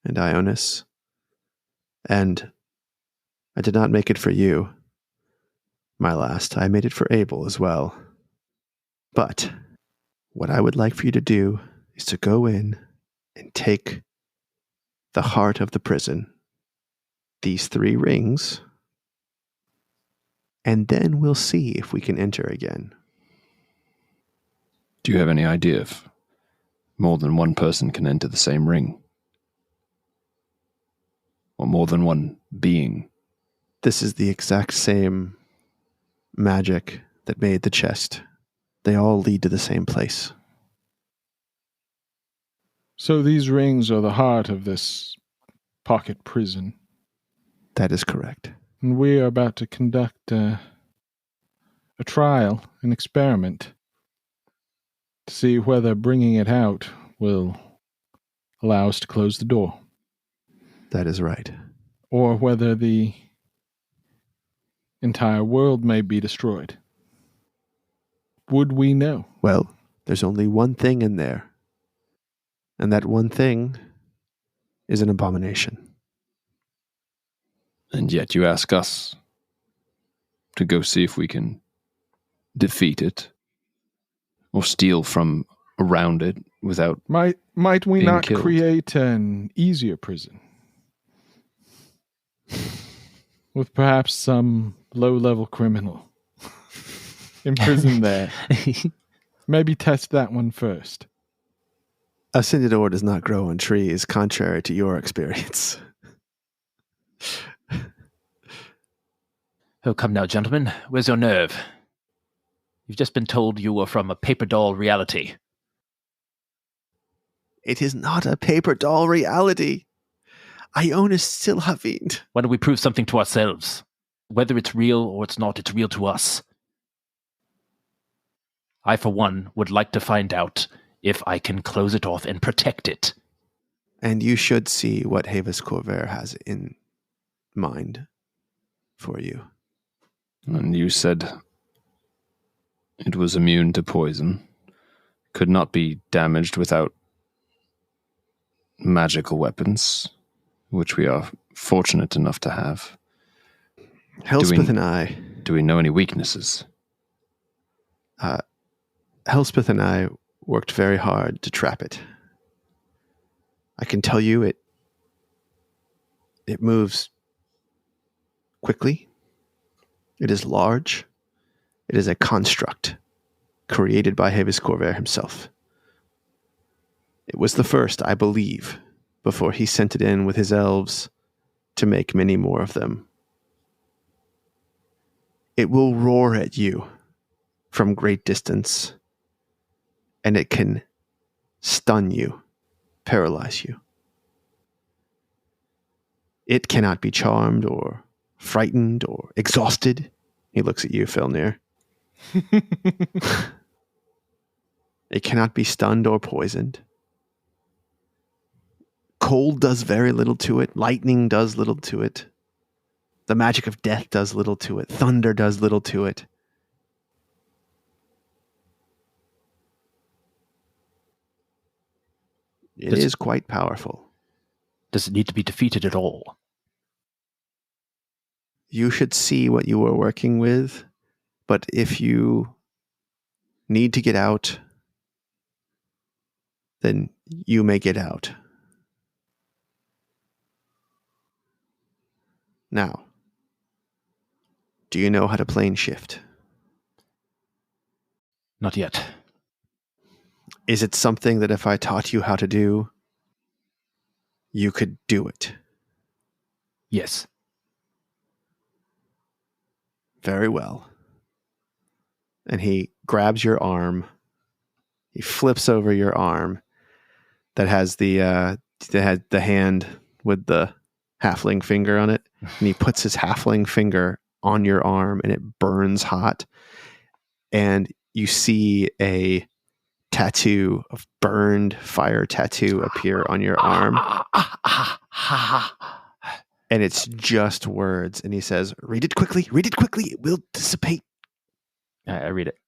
and Ionus, and I did not make it for you, my last. I made it for Abel as well. But what I would like for you to do is to go in and take the heart of the prison, these 3 rings, and then we'll see if we can enter again." Do you have any idea if more than one person can enter the same ring? Or more than one being? This is the exact same magic that made the chest. They all lead to the same place. So these rings are the heart of this pocket prison. That is correct. And we are about to conduct a trial, an experiment, to see whether bringing it out will allow us to close the door. That is right. Or whether the entire world may be destroyed. Would we know? Well, there's only one thing in there. And that one thing is an abomination. And yet you ask us to go see if we can defeat it or steal from around it without... Might we being not killed. create an easier prison? With perhaps some low-level criminal imprisoned there. Maybe test that one first. Ascended ore does not grow on trees, contrary to your experience. Oh, come now, gentlemen. Where's your nerve? You've just been told you were from a paper doll reality. It is not a paper doll reality. Ionus Silhavine. Why don't we prove something to ourselves? Whether it's real or it's not, it's real to us. I, for one, would like to find out if I can close it off and protect it. And you should see what Havis Corvair has in mind for you. And you said it was immune to poison, could not be damaged without magical weapons, which we are fortunate enough to have. Elspeth and I... Do we know any weaknesses? Elspeth and I worked very hard to trap it. I can tell you it moves quickly. It is large. It is a construct created by Havis Corvair himself. It was the first, I believe, before he sent it in with his elves to make many more of them. It will roar at you from great distance, and it can stun you, paralyze you. It cannot be charmed or frightened or exhausted. He looks at you, Filnyr. It cannot be stunned or poisoned. Cold does very little to it. Lightning does little to it. The magic of death does little to it. Thunder does little to it. It is quite powerful. Does it need to be defeated at all? You should see what you are working with, but if you need to get out, then you may get out. Now, do you know how to plane shift? Not yet. Is it something that if I taught you how to do, you could do it? Yes. Very well. And he grabs your arm. He flips over your arm that has the hand with the halfling finger on it. And he puts his halfling finger on your arm and it burns hot. And you see a tattoo of burned fire tattoo appear on your arm. And it's just words. And he says, read it quickly, it will dissipate. I read it.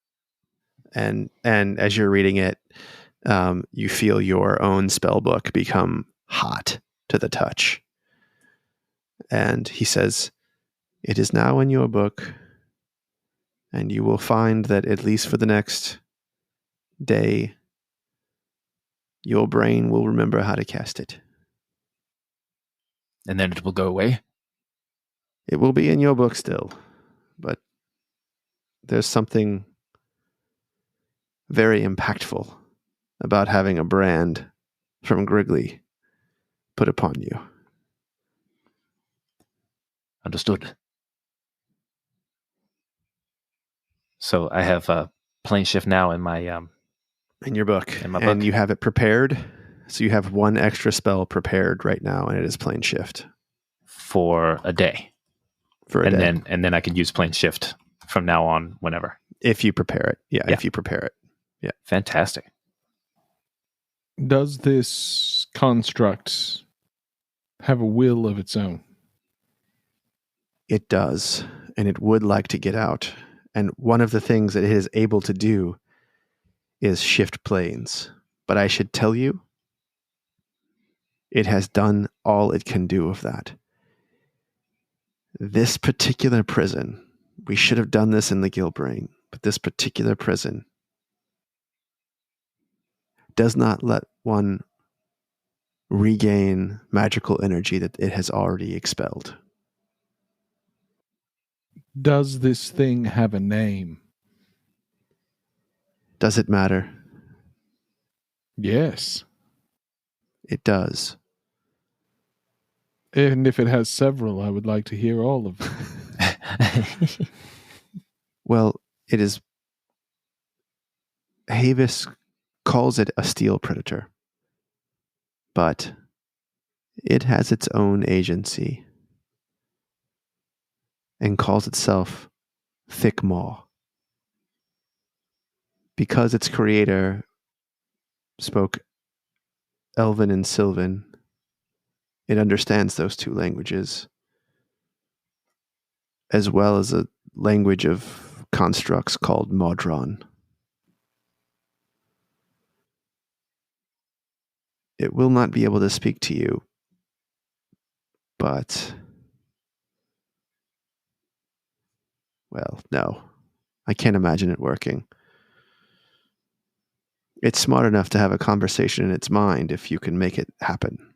And as you're reading it, you feel your own spell book become hot to the touch. And he says, it is now in your book, and you will find that at least for the next day, your brain will remember how to cast it. And then it will go away? It will be in your book still, but there's something very impactful about having a brand from Griggly put upon you. Understood. So I have a plane shift now in my in your book. In my and book. You have it prepared. So you have one extra spell prepared right now, and it is plane shift. for a day. For a day. And then I can use plane shift from now on whenever. If you prepare it. Yeah, Yeah. if you prepare it. Yeah. Fantastic. Does this construct have a will of its own? It does, and it would like to get out. And one of the things that it is able to do is shift planes. But I should tell you, it has done all it can do of that. This particular prison, we should have done this in the Gilbrain, but this particular prison does not let one regain magical energy that it has already expelled. Does this thing have a name? Does it matter? Yes. It does. And if it has several, I would like to hear all of them. Well, it is... Havis calls it a steel predator, but it has its own agency and calls itself Thick Maw. Because its creator spoke Elven and Sylvan, it understands those two languages, as well as a language of constructs called Modron. It will not be able to speak to you, but... well, no. I can't imagine it working. It's smart enough to have a conversation in its mind if you can make it happen.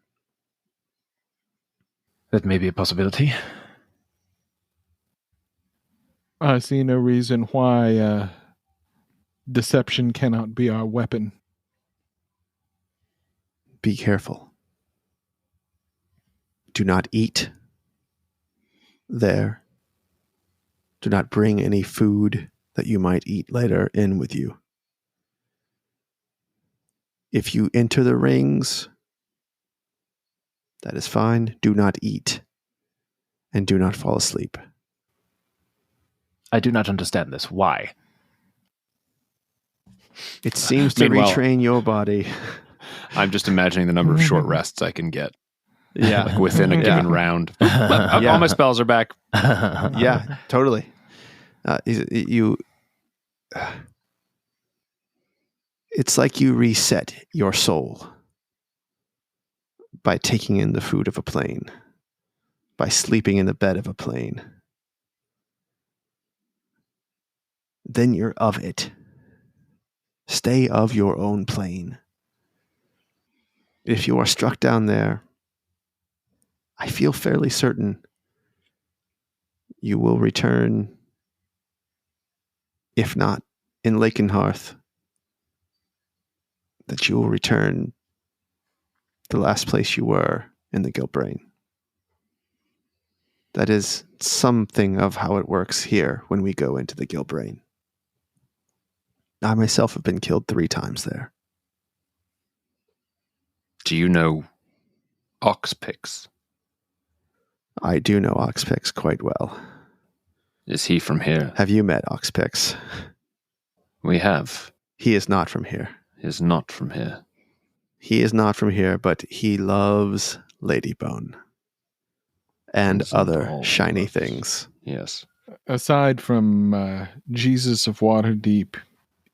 That may be a possibility. I see no reason why deception cannot be our weapon. Be careful. Do not eat there. Do not bring any food that you might eat later in with you. If you enter the rings, that is fine. Do not eat. And do not fall asleep. I do not understand this. Why? It seems to Meanwhile- retrain your body. I'm just imagining the number of short rests I can get. Yeah. Like within a given round. All my spells are back. Yeah, totally. It's like you reset your soul by taking in the food of a plane, by sleeping in the bed of a plane. Then you're of it. Stay of your own plane. If you are struck down there, I feel fairly certain you will return, if not in Lakenhearth, that you will return the last place you were in the Gilbrain. That is something of how it works here when we go into the Gilbrain. I myself have been killed 3 times there. Do you know Oxpix? I do know Oxpix quite well. Is he from here? Have you met Oxpix? We have. He is not from here. He is not from here. He is not from here, but he loves Ladybone and Isn't other all shiny loves. things. Yes. Aside from Jesus of Waterdeep,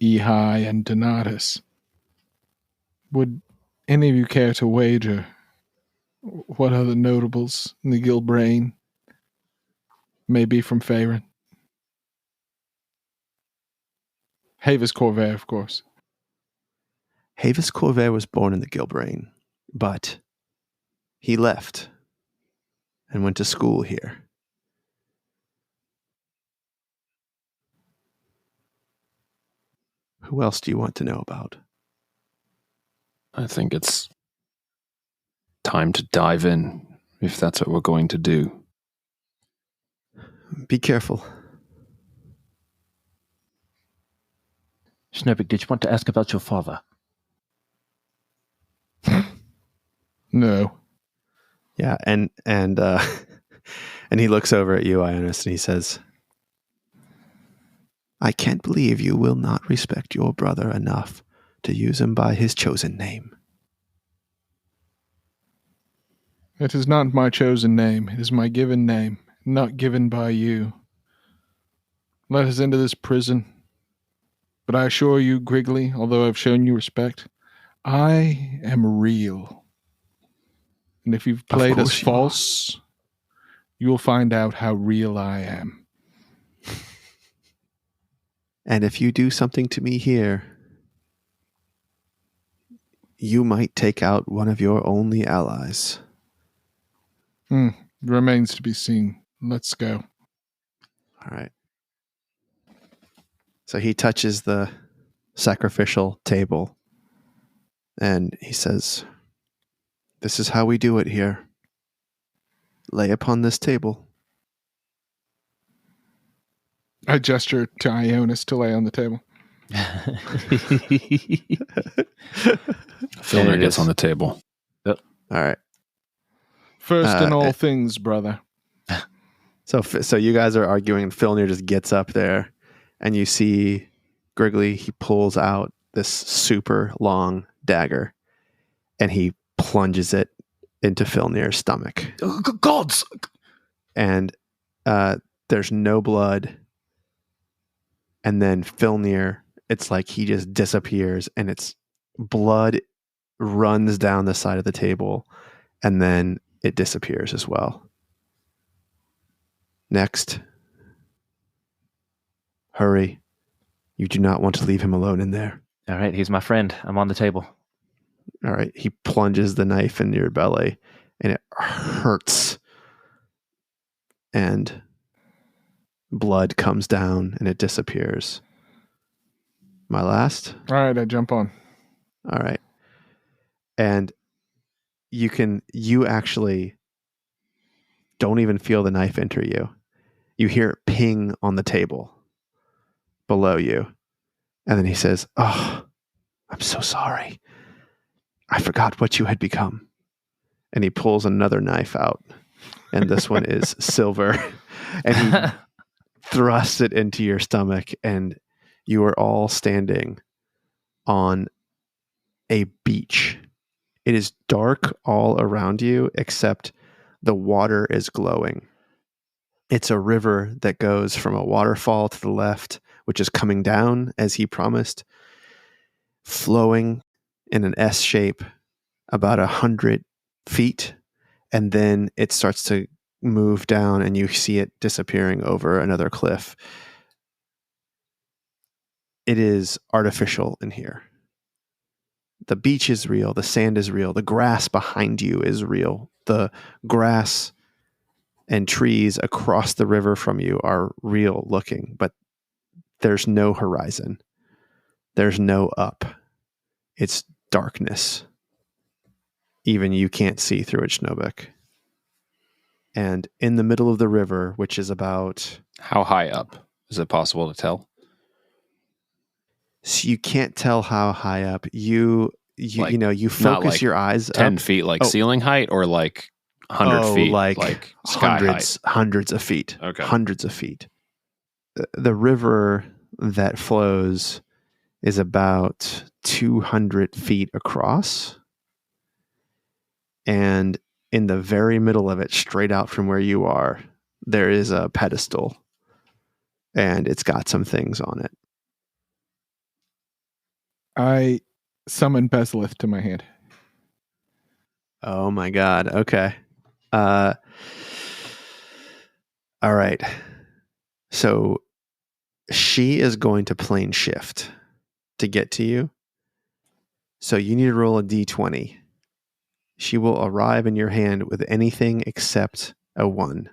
Ehi, and Donatus, would any of you care to wager what other notables in the Gilbrain may be from Faerun? Havis Corvair, of course. Havis Corvair was born in the Gilbrain, but he left and went to school here. Who else do you want to know about? I think it's time to dive in, if that's what we're going to do. Be careful. Schnobik, did you want to ask about your father? No. Yeah, and and he looks over at you, Ionus, and he says, I can't believe you will not respect your brother enough to use him by his chosen name. It is not my chosen name. It is my given name. not given by you. Let us into this prison. But I assure you, Griggly, although I've shown you respect, I am real. And if you've played us course you are. false, you will find out how real I am. And if you do something to me here, you might take out one of your only allies. Remains to be seen. Let's go. All right. So he touches the sacrificial table and he says, "This is how we do it here. Lay upon this table." I gesture to Ionus to lay on the table. Filnyr gets on the table. All right. First in all things, brother. So you guys are arguing, and Filnyr just gets up there, and you see Griggly. He pulls out this super long dagger, and he plunges it into Filnyr's stomach. Gods! And there's no blood. And then Filnyr, it's like he just disappears, and it's blood runs down the side of the table, and then it disappears as well. Next. Hurry. You do not want to leave him alone in there. All right, he's my friend. I'm on the table. All right. He plunges the knife in your belly, and it hurts. And blood comes down, and it disappears. My last? All right, I jump on. All right. And you actually don't even feel the knife enter you. You hear it ping on the table below you. And then he says, "Oh, I'm so sorry. I forgot what you had become." And he pulls another knife out. And this one is silver. And he thrusts it into your stomach. And you are all standing on a beach. It is dark all around you, except the water is glowing. It's a river that goes from a waterfall to the left, which is coming down as he promised, flowing in an S shape about 100 feet. And then it starts to move down and you see it disappearing over another cliff. It is artificial in here. The beach is real. The sand is real. The grass behind you is real. The grass and trees across the river from you are real looking, but there's no horizon. There's no up. It's darkness. Even you can't see through it, Schnobik. And in the middle of the river, which is about... How high up? Is it possible to tell? So you can't tell how high up. You focus like your eyes 10 up. feet like ceiling height, or like 100 feet like sky hundreds of feet. Okay. Hundreds of feet. The river that flows is about 200 feet across. And in the very middle of it, straight out from where you are, there is a pedestal. And it's got some things on it. I summon Bezalith to my hand. Oh my God. Okay. All right. So she is going to plane shift to get to you. So you need to roll a d20. She will arrive in your hand with anything except a 1.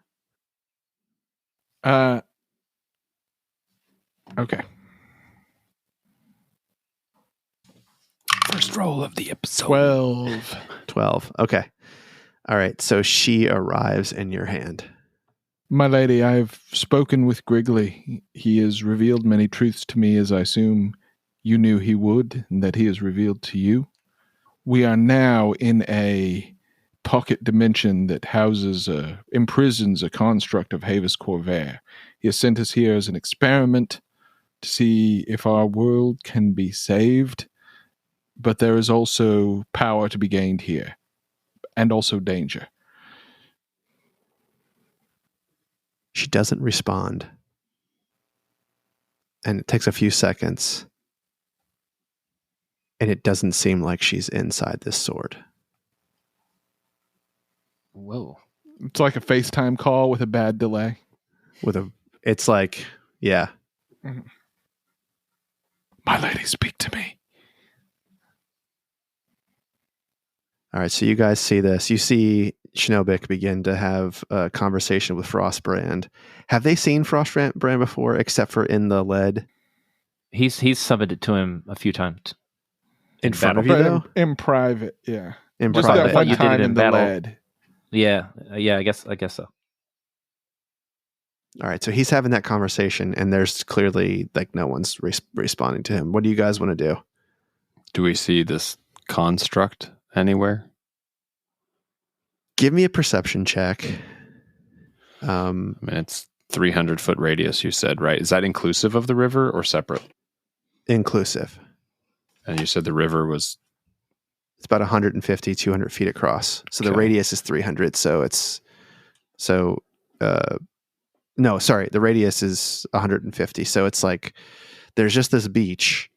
Okay. First roll of the episode. 12. 12. Okay. All right. So she arrives in your hand. My lady, I have spoken with Griggly. He has revealed many truths to me, as I assume you knew he would, and that he has revealed to you. We are now in a pocket dimension that imprisons a construct of Havis Corvair. He has sent us here as an experiment to see if our world can be saved, but there is also power to be gained here, and also danger. She doesn't respond. And it takes a few seconds. And it doesn't seem like she's inside this sword. Whoa. It's like a FaceTime call with a bad delay. It's like, yeah. My lady, speak to me. All right, so you guys see this. You see Schnobik begin to have a conversation with Frostbrand. Have they seen Frostbrand before, except for in the lead? He's summoned it to him a few times. In front of you, But though? in private, yeah. In Just private. that one You did it time in in the battle. lead. Yeah, I guess so. All right, so he's having that conversation, and there's clearly like no one's responding to him. What do you guys want to do? Do we see this construct anywhere? Give me a perception check. I mean, it's 300-foot radius, you said, right? Is that inclusive of the river or separate? Inclusive. And you said the river was... It's about 150, 200 feet across. So the Okay. radius is 300. No, sorry. The radius is 150. So it's like there's just this beach,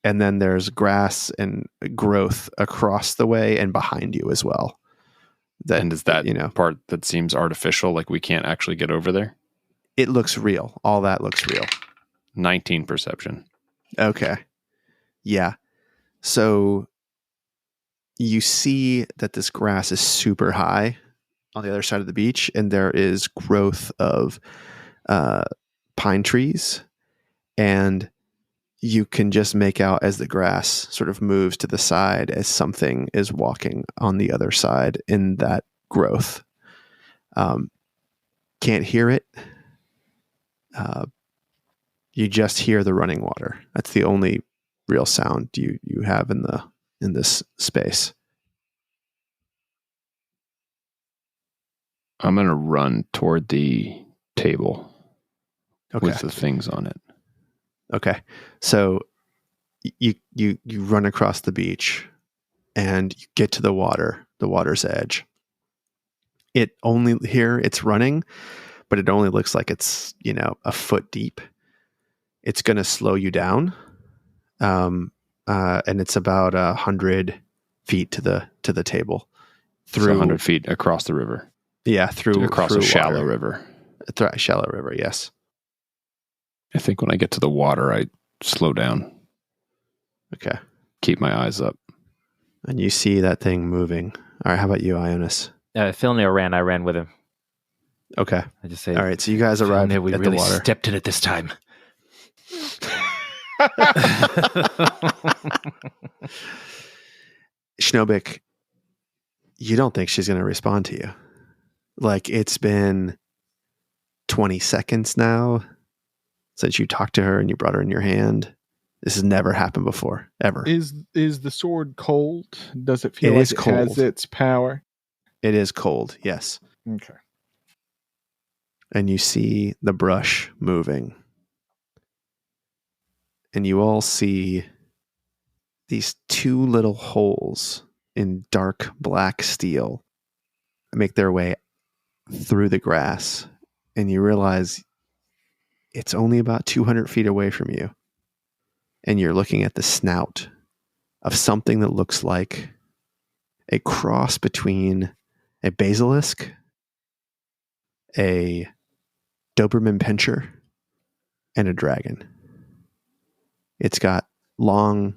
and then there's grass and growth across the way and behind you as well. and is that part that seems artificial, like we can't actually get over there? It looks real. All that looks real. 19 perception. Okay. Yeah. So you see that this grass is super high on the other side of the beach, and there is growth of pine trees, and you can just make out as the grass sort of moves to the side as something is walking on the other side in that growth. Can't hear it. You just hear the running water. That's the only real sound you have in this space. I'm going to run toward the table with the things on it. Okay. So you run across the beach and you get to the water's edge. It's running, but it only looks like it's, a foot deep. It's going to slow you down. And it's about 100 feet to the table. Through 100 feet across the river. Yeah, across through a shallow water. river. Shallow river, yes. I think when I get to the water, I slow down. Okay. Keep my eyes up. And you see that thing moving. All right, how about you, Ionus? Filnyr ran. I ran with him. Okay. I just say, all right, so you guys arrived Filnyr, we at really the water. stepped in it this time. Schnobik, you don't think she's going to respond to you. Like, it's been 20 seconds now since you talked to her and you brought her in your hand. This has never happened before, ever. Is the sword cold? Does it feel It like is it cold. has its power? It is cold, yes. Okay. And you see the brush moving. And you all see these two little holes in dark black steel make their way through the grass. And you realize it's only about 200 feet away from you. And you're looking at the snout of something that looks like a cross between a basilisk, a Doberman Pinscher, and a dragon. It's got long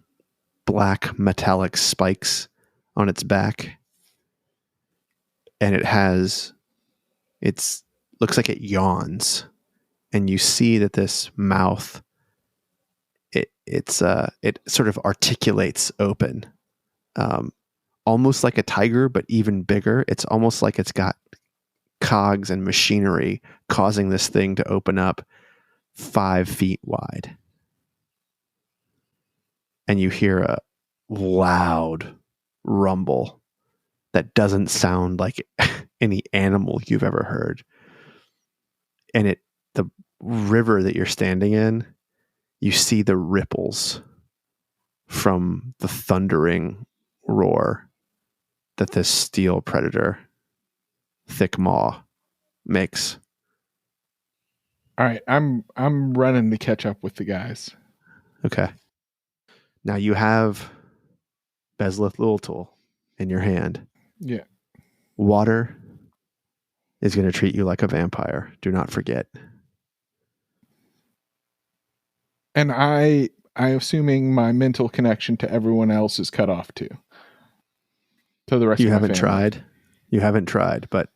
black metallic spikes on its back. And looks like it yawns. And you see that this mouth, it sort of articulates open. Almost like a tiger, but even bigger. It's almost like it's got cogs and machinery causing this thing to open up 5 feet wide. And you hear a loud rumble that doesn't sound like any animal you've ever heard. And the river that you're standing in, you see the ripples from the thundering roar that this steel predator, thick maw, makes. All right, I'm running to catch up with the guys. Okay. Now you have Bezleth Little Tool in your hand. Yeah. Water is going to treat you like a vampire. Do not forget. And I assuming my mental connection to everyone else is cut off too. To the rest You of my haven't family. tried. You haven't tried, but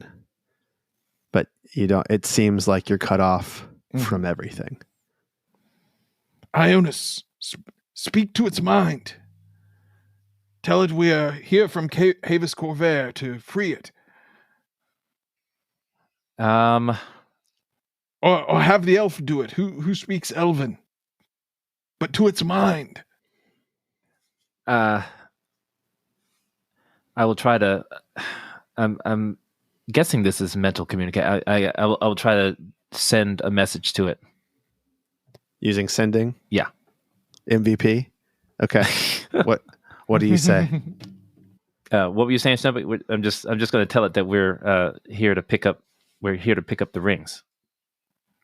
you don't. It seems like you're cut off from everything. Ionus, speak to its mind. Tell it we are here from Havis Corvair to free it. Or have the elf do it. Who speaks Elven? But to its mind. I will try to. I'm guessing this is mental communicate. I will try to send a message to it. Using sending? Yeah. MVP? Okay. What do you say? What were you saying, Schnobik? I'm just going to tell it that we're here to pick up. We're here to pick up the rings.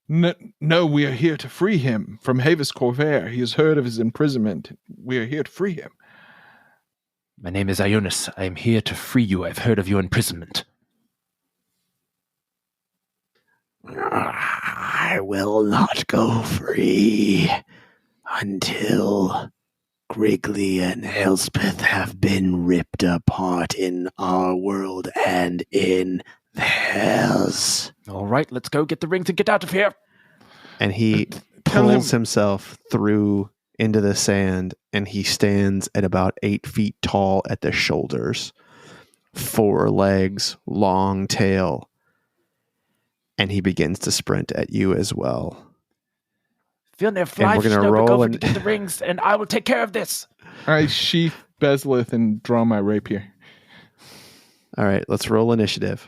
No, we are here to free him from Havis Corvair. He has heard of his imprisonment. We are here to free him. My name is Ionus. I am here to free you. I've heard of your imprisonment. I will not go free until Griggly and Elspeth have been ripped apart in our world and in theirs. All right, let's go get the rings and get out of here. And he Tell pulls him- himself through into the sand, and he stands at about 8 feet tall at the shoulders, 4 legs, long tail, and he begins to sprint at you as well. Filnyr, fly we're gonna Schnobik roll over and- to get the rings, and I will take care of this. I sheath Bezleth and draw my rapier. All right, let's roll initiative.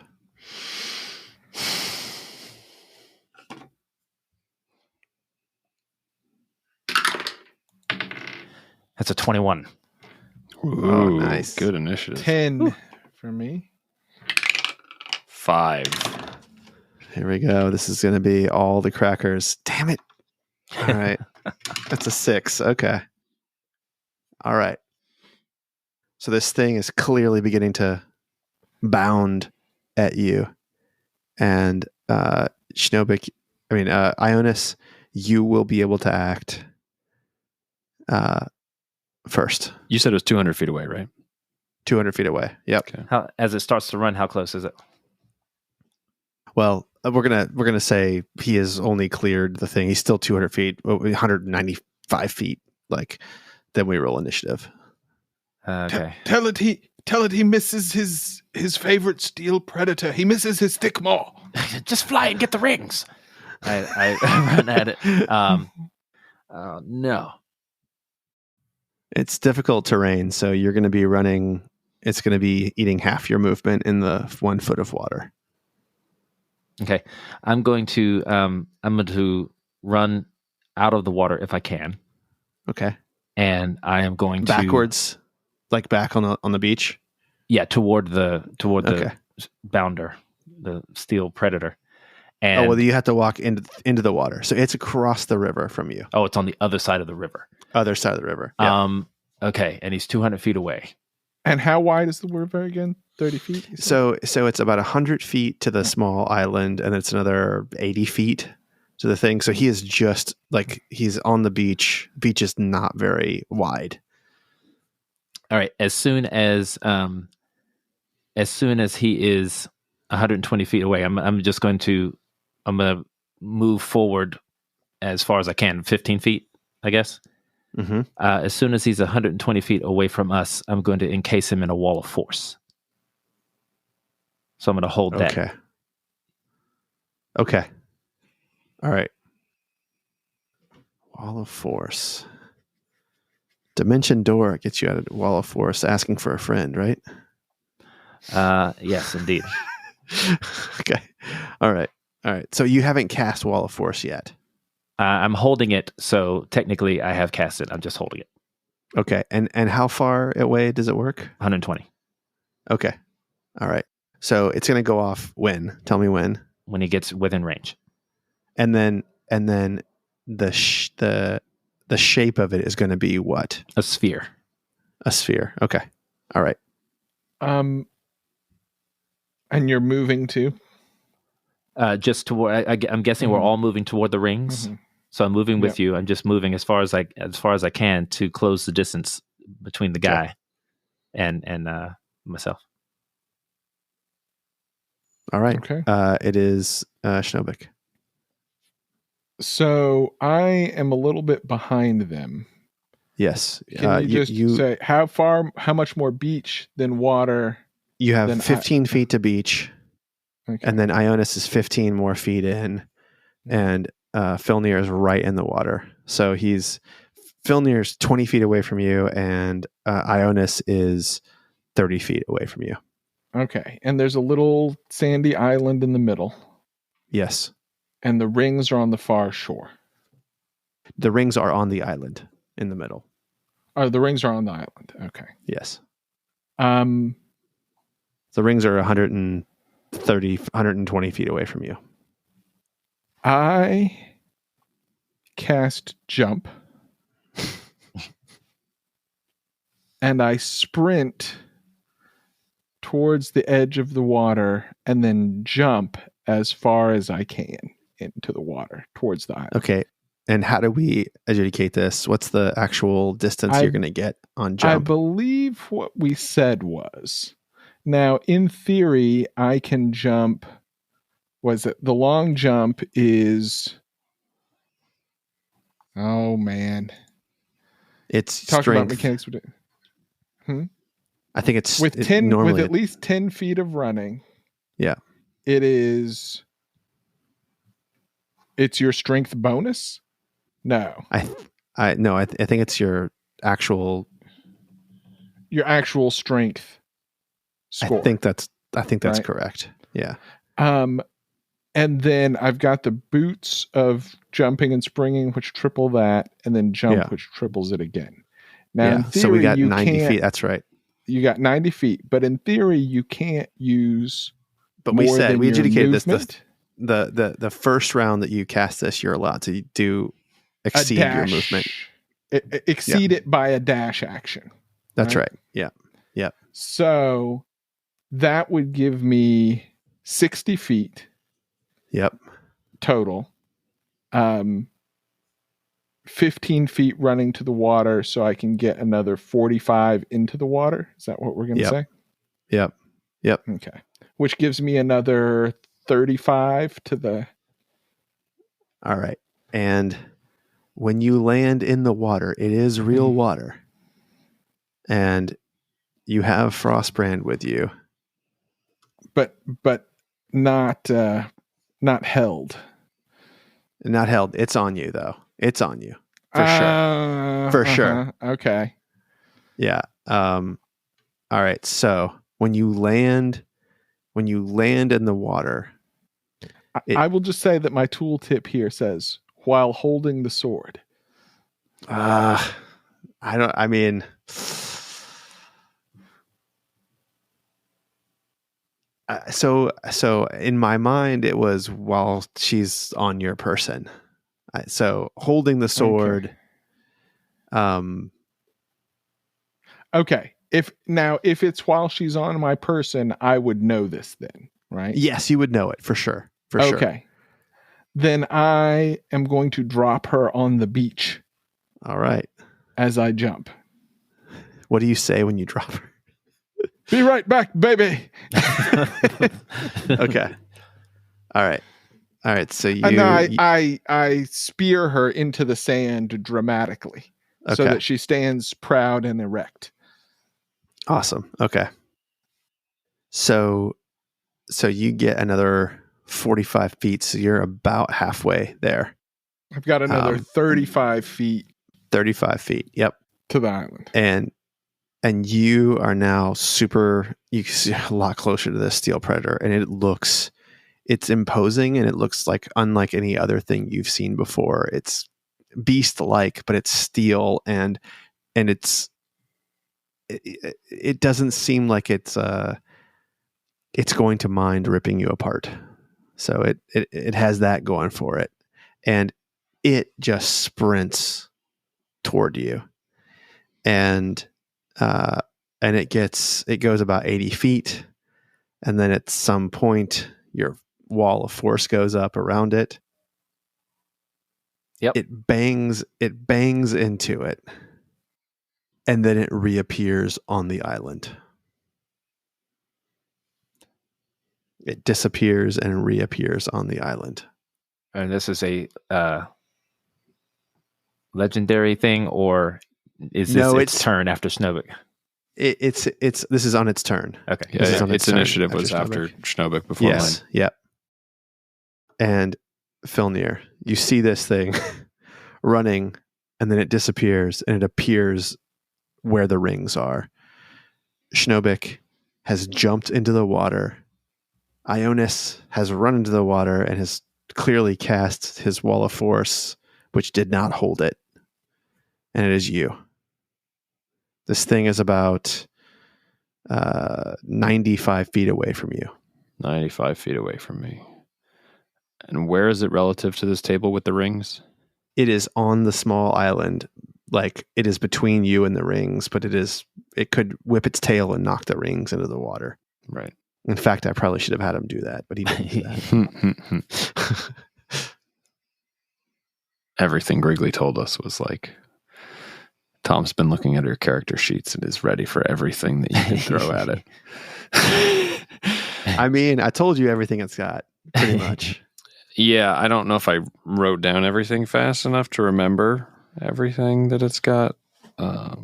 That's a 21. Ooh, nice. Good initiative. 10 for me. 5. Here we go. This is going to be all the crackers. Damn it. All right. That's a 6. Okay. All right. So this thing is clearly beginning to bound at you. And Ionus, you will be able to act first. You said it was 200 feet away, right? 200 feet away. Yep. Okay. As it starts to run, how close is it? Well, we're gonna say he has only cleared the thing. He's still 200 feet, 195 feet. Like, then we roll initiative. Okay. Tell it he misses his favorite steel predator. He misses his thick maw. Just fly and get the rings. I run at it. No. It's difficult terrain, so you're going to be running. It's going to be eating half your movement in the 1 foot of water. Okay. I'm going to run out of the water if I can, Okay. and I am going to Backwards, like back on the beach. Yeah, toward the Okay. bounder, the steel predator. And Oh well, you have to walk into the water, so it's across the river from you, it's on the other side of the river. other side of the river. Yeah. Okay, and he's 200 feet away. And how wide is the river again? 30 feet? you said? So it's about 100 feet to the small island, and it's another 80 feet to the thing. So he is just like he's on the beach. Beach is not very wide. All right, as soon as he is 120 feet away, I'm going to move forward as far as I can, 15 feet, I guess. Mm-hmm. As soon as he's 120 feet away from us, I'm going to encase him in a wall of force. So I'm going to hold that. Okay. All right. Wall of force. Dimension door gets you out of wall of force, asking for a friend, right? Yes, indeed. Okay. All right. So you haven't cast wall of force yet. I'm holding it, so technically I have cast it. I'm just holding it. Okay. And how far away does it work? 120. Okay. All right. So it's going to go off when? Tell me when. When he gets within range. And then and then the shape of it is going to be what? A sphere. A sphere. Okay. All right. And you're moving to? Just toward. I'm guessing we're all moving toward the rings. Mhm. So I'm moving with you. I'm just moving as far as I can to close the distance between the guy and myself. All right. Okay. It is Schnobik. So I am a little bit behind them. Yes. Can you just say how much more beach than water? You have then 15 feet to beach, Okay. and then Ionus is 15 more feet in, and Filnyr is right in the water. So Filnyr's 20 feet away from you, and Ionus is 30 feet away from you. Okay. And there's a little sandy island in the middle, Yes. and the rings are on the far shore. The rings are on the island in the middle. Oh, the rings are on the island. Okay. Yes. Um, The rings are 120 feet away from you. I cast jump and I sprint towards the edge of the water and then jump as far as I can into the water towards the island. Okay. And how do we adjudicate this? What's the actual distance you're going to get on jump? I believe what we said was, now in theory, I can jump. Was it the long jump is? Oh man, It's talk strength. about mechanics. I think it's With normally at least 10 feet of running. Yeah. It is. It's your strength bonus. No, I think it's your actual strength score. I think that's Right. correct. Yeah. And then I've got the boots of jumping and springing, which triple that, and then jump, which triples it again. Now, in theory, so we got you 90 can't- feet. That's right. You got 90 feet, but in theory, you can't use. But we more said than we your adjudicated this movement. the first round that you cast this, you're allowed to do exceed your movement. Exceed it by a dash action. That's right. Yeah. So that would give me 60 feet Yep. total. 15 feet running to the water so I can get another 45 into the water. Is that what we're going to say? Yep. Okay. Which gives me another 35 to the... All right. And when you land in the water, it is real water. And you have Frostbrand with you. But not held. Not held. It's on you though. It's on you. For sure. For sure. Okay. Yeah. All right. So when you land in the water, I will just say that my tooltip here says while holding the sword. So in my mind, it was while she's on your person. So holding the sword. Okay. If it's while she's on my person, I would know this then, right? Yes, you would know it for sure. For sure. Okay. Then I am going to drop her on the beach. All right. As I jump. What do you say when you drop her? Be right back, baby. Okay. All right. So I spear her into the sand dramatically, so that she stands proud and erect. Awesome. Okay. So you get another 45 feet. So you're about halfway there. I've got another 35 feet. 35 feet. Yep. To the island. And you are now you can see a lot closer to the steel predator, and it's imposing, and it looks like unlike any other thing you've seen before. It's beast-like, but it's steel, and it doesn't seem like it's going to mind ripping you apart. So it has that going for it. And it just sprints toward you, and it goes about 80 feet, and then at some point your wall of force goes up around it. Yep. It bangs into it, and then it reappears on the island. It disappears and reappears on the island. And this is a legendary thing, or is this its turn after Schnobik? It's this is on its turn. Okay. Yeah, This is on its its turn initiative was after after Schnobik before Yes. mine. Yep. And Filnyr, you see this thing running, and then it disappears, and it appears where the rings are. Schnobik has jumped into the water. Ionus has run into the water and has clearly cast his wall of force, which did not hold it. And it is you. This thing is about 95 feet away from you. 95 feet away from me. And where is it relative to this table with the rings? It is on the small island. Like, it is between you and the rings, but it could whip its tail and knock the rings into the water. Right. In fact, I probably should have had him do that, but he didn't do that. Everything Griggly told us was like, Tom's been looking at her character sheets and is ready for everything that you can throw at it. I mean, I told you everything it's got, pretty much. Yeah, I don't know if I wrote down everything fast enough to remember everything that it's got. I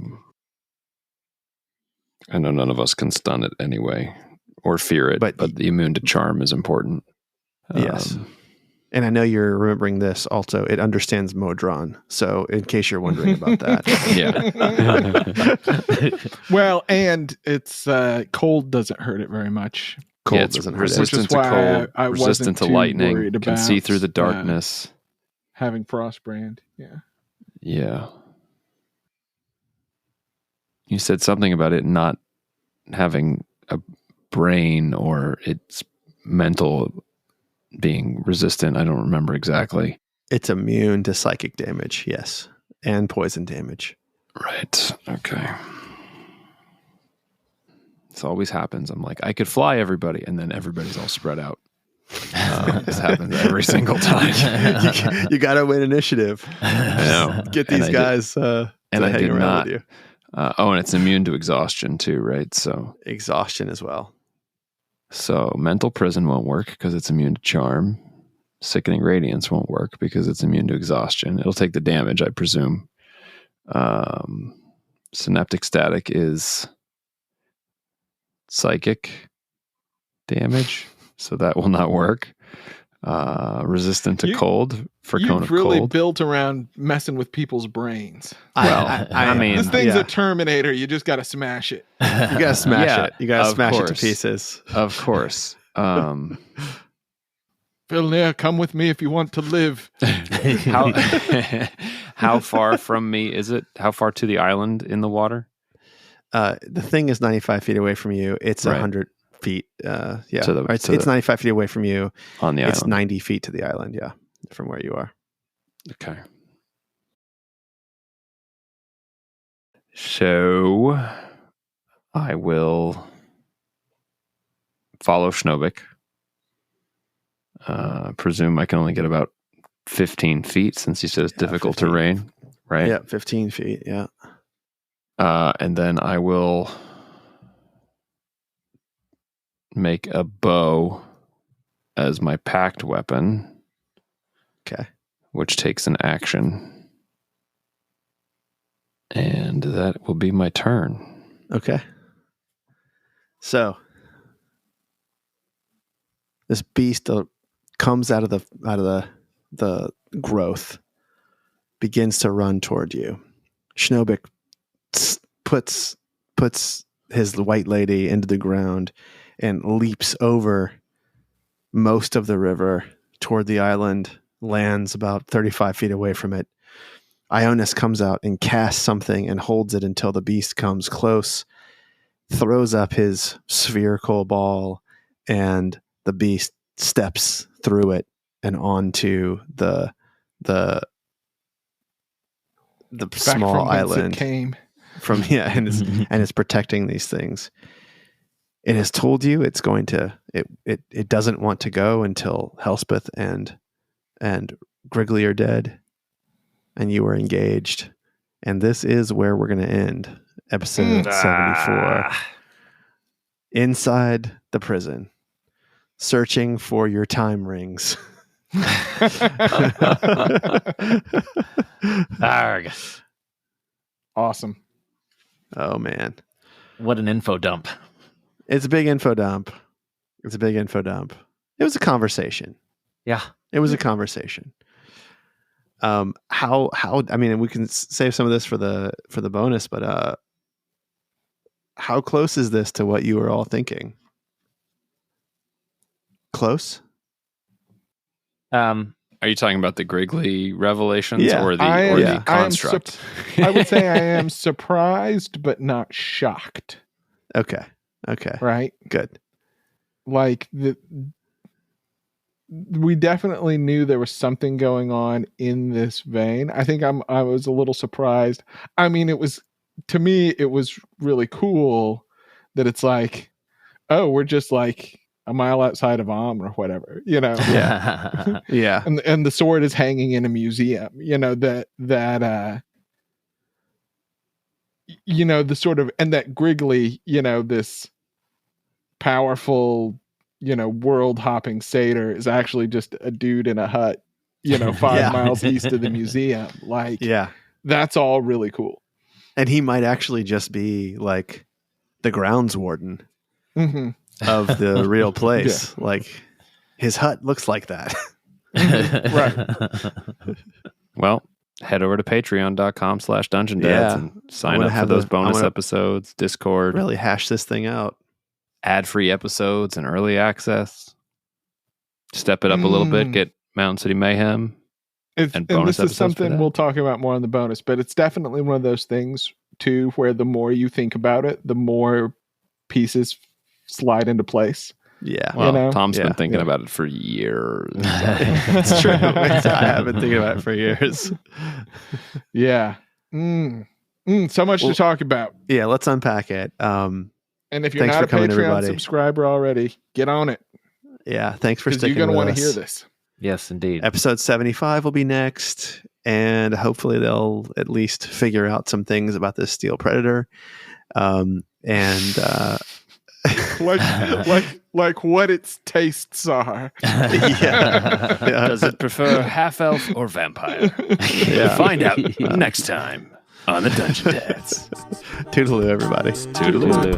know none of us can stun it anyway or fear it, but the immune to charm is important. Yes. And I know you're remembering this also. It understands Modron. So in case you're wondering about that. Yeah. Well, and it's cold doesn't hurt it very much. Cold it's doesn't hurt it. resistant to Which is why cold, I resistant wasn't to too lightning, worried can see about, through the darkness. Having Frostbrand. Yeah. Yeah. You said something about it not having a brain or its mental being resistant. I don't remember exactly. It's immune to psychic damage, yes. And poison damage. Right. Okay. This always happens. I'm like, I could fly everybody, and then everybody's all spread out. This happens every single time. You got to win initiative. I know. Get these guys to hang around with you. And it's immune to exhaustion too, right? So exhaustion as well. So mental prison won't work because it's immune to charm. Sickening radiance won't work because it's immune to exhaustion. It'll take the damage, I presume. Synaptic static is psychic damage, so that will not work. Resistant to cold for cone of You've really cold. built around messing with people's brains. Well, I mean, This thing's a Terminator. You just got to smash it. You got to smash it. You got to of smash it to course. pieces. Of course. Filnyr, come with me if you want to live. How far from me is it? How far to the island in the water? The thing is 95 feet away from you. It's 100 feet. Yeah. It's 95 feet away from you. On the island. It's 90 feet to the island, yeah, from where you are. Okay. So I will follow Schnobik. Presume I can only get about 15 feet since you said it's difficult 15. terrain, right? Yeah, 15 feet, yeah. And then I will make a bow as my packed weapon. Okay. Which takes an action. And that will be my turn. Okay. So this beast comes out of the growth, begins to run toward you. Schnobik puts his white lady into the ground and leaps over most of the river toward the island, lands about 35 feet away from it. Ionus comes out and casts something and holds it until the beast comes close, throws up his spherical ball, and the beast steps through it and onto the the Back small from whence it island came. from and it's protecting these things. It has told you it's going to it doesn't want to go until Elspeth and Griggly are dead and you are engaged. And this is where we're going to end episode 74. Inside the prison, searching for your time rings. Arg. Awesome. Oh man. What an info dump. It's a big info dump. It was a conversation. Yeah. It was a conversation. How I mean, we can save some of this for the bonus, but how close is this to what you were all thinking? Close? Are you talking about the Griggly revelations Yeah. or the I construct? I would say I am surprised, but not shocked. Okay. Right? Good. Like we definitely knew there was something going on in this vein. I think I was a little surprised. I mean, to me it was really cool that it's like, oh, we're just like a mile outside of or whatever, Yeah. Yeah. and the sword is hanging in a museum, the sort of, and that Griggly, this powerful, world hopping satyr is actually just a dude in a hut, 5 Yeah. miles east of the museum. Like, Yeah. that's all really cool. And he might actually just be like the grounds warden Mm-hmm. of the real place. Yeah. Like his hut looks like that. Right. Well, head over to patreon.com/dungeondads and sign up for those bonus episodes, Discord. Really hash this thing out. Ad-free episodes and early access. Step it up a little bit, get Mountain City Mayhem. And this is something we'll talk about more on the bonus, but it's definitely one of those things too, where the more you think about it, the more pieces slide into place. Yeah. Well, Tom's been thinking about it for years. It's true. I have been thinking about it for years. Yeah. So much to talk about. Yeah, let's unpack it. And if you're not a Patreon subscriber already, get on it. Yeah, thanks for sticking with us. You're going to want to hear this. Yes, indeed. Episode 75 will be next, and hopefully they'll at least figure out some things about this steel predator. Like what its tastes are. Yeah. Does it prefer half elf or vampire? Find out next time on the Dungeon Dads. Toodaloo, everybody. Toodaloo.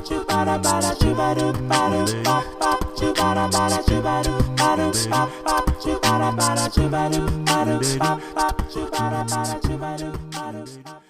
Toodaloo.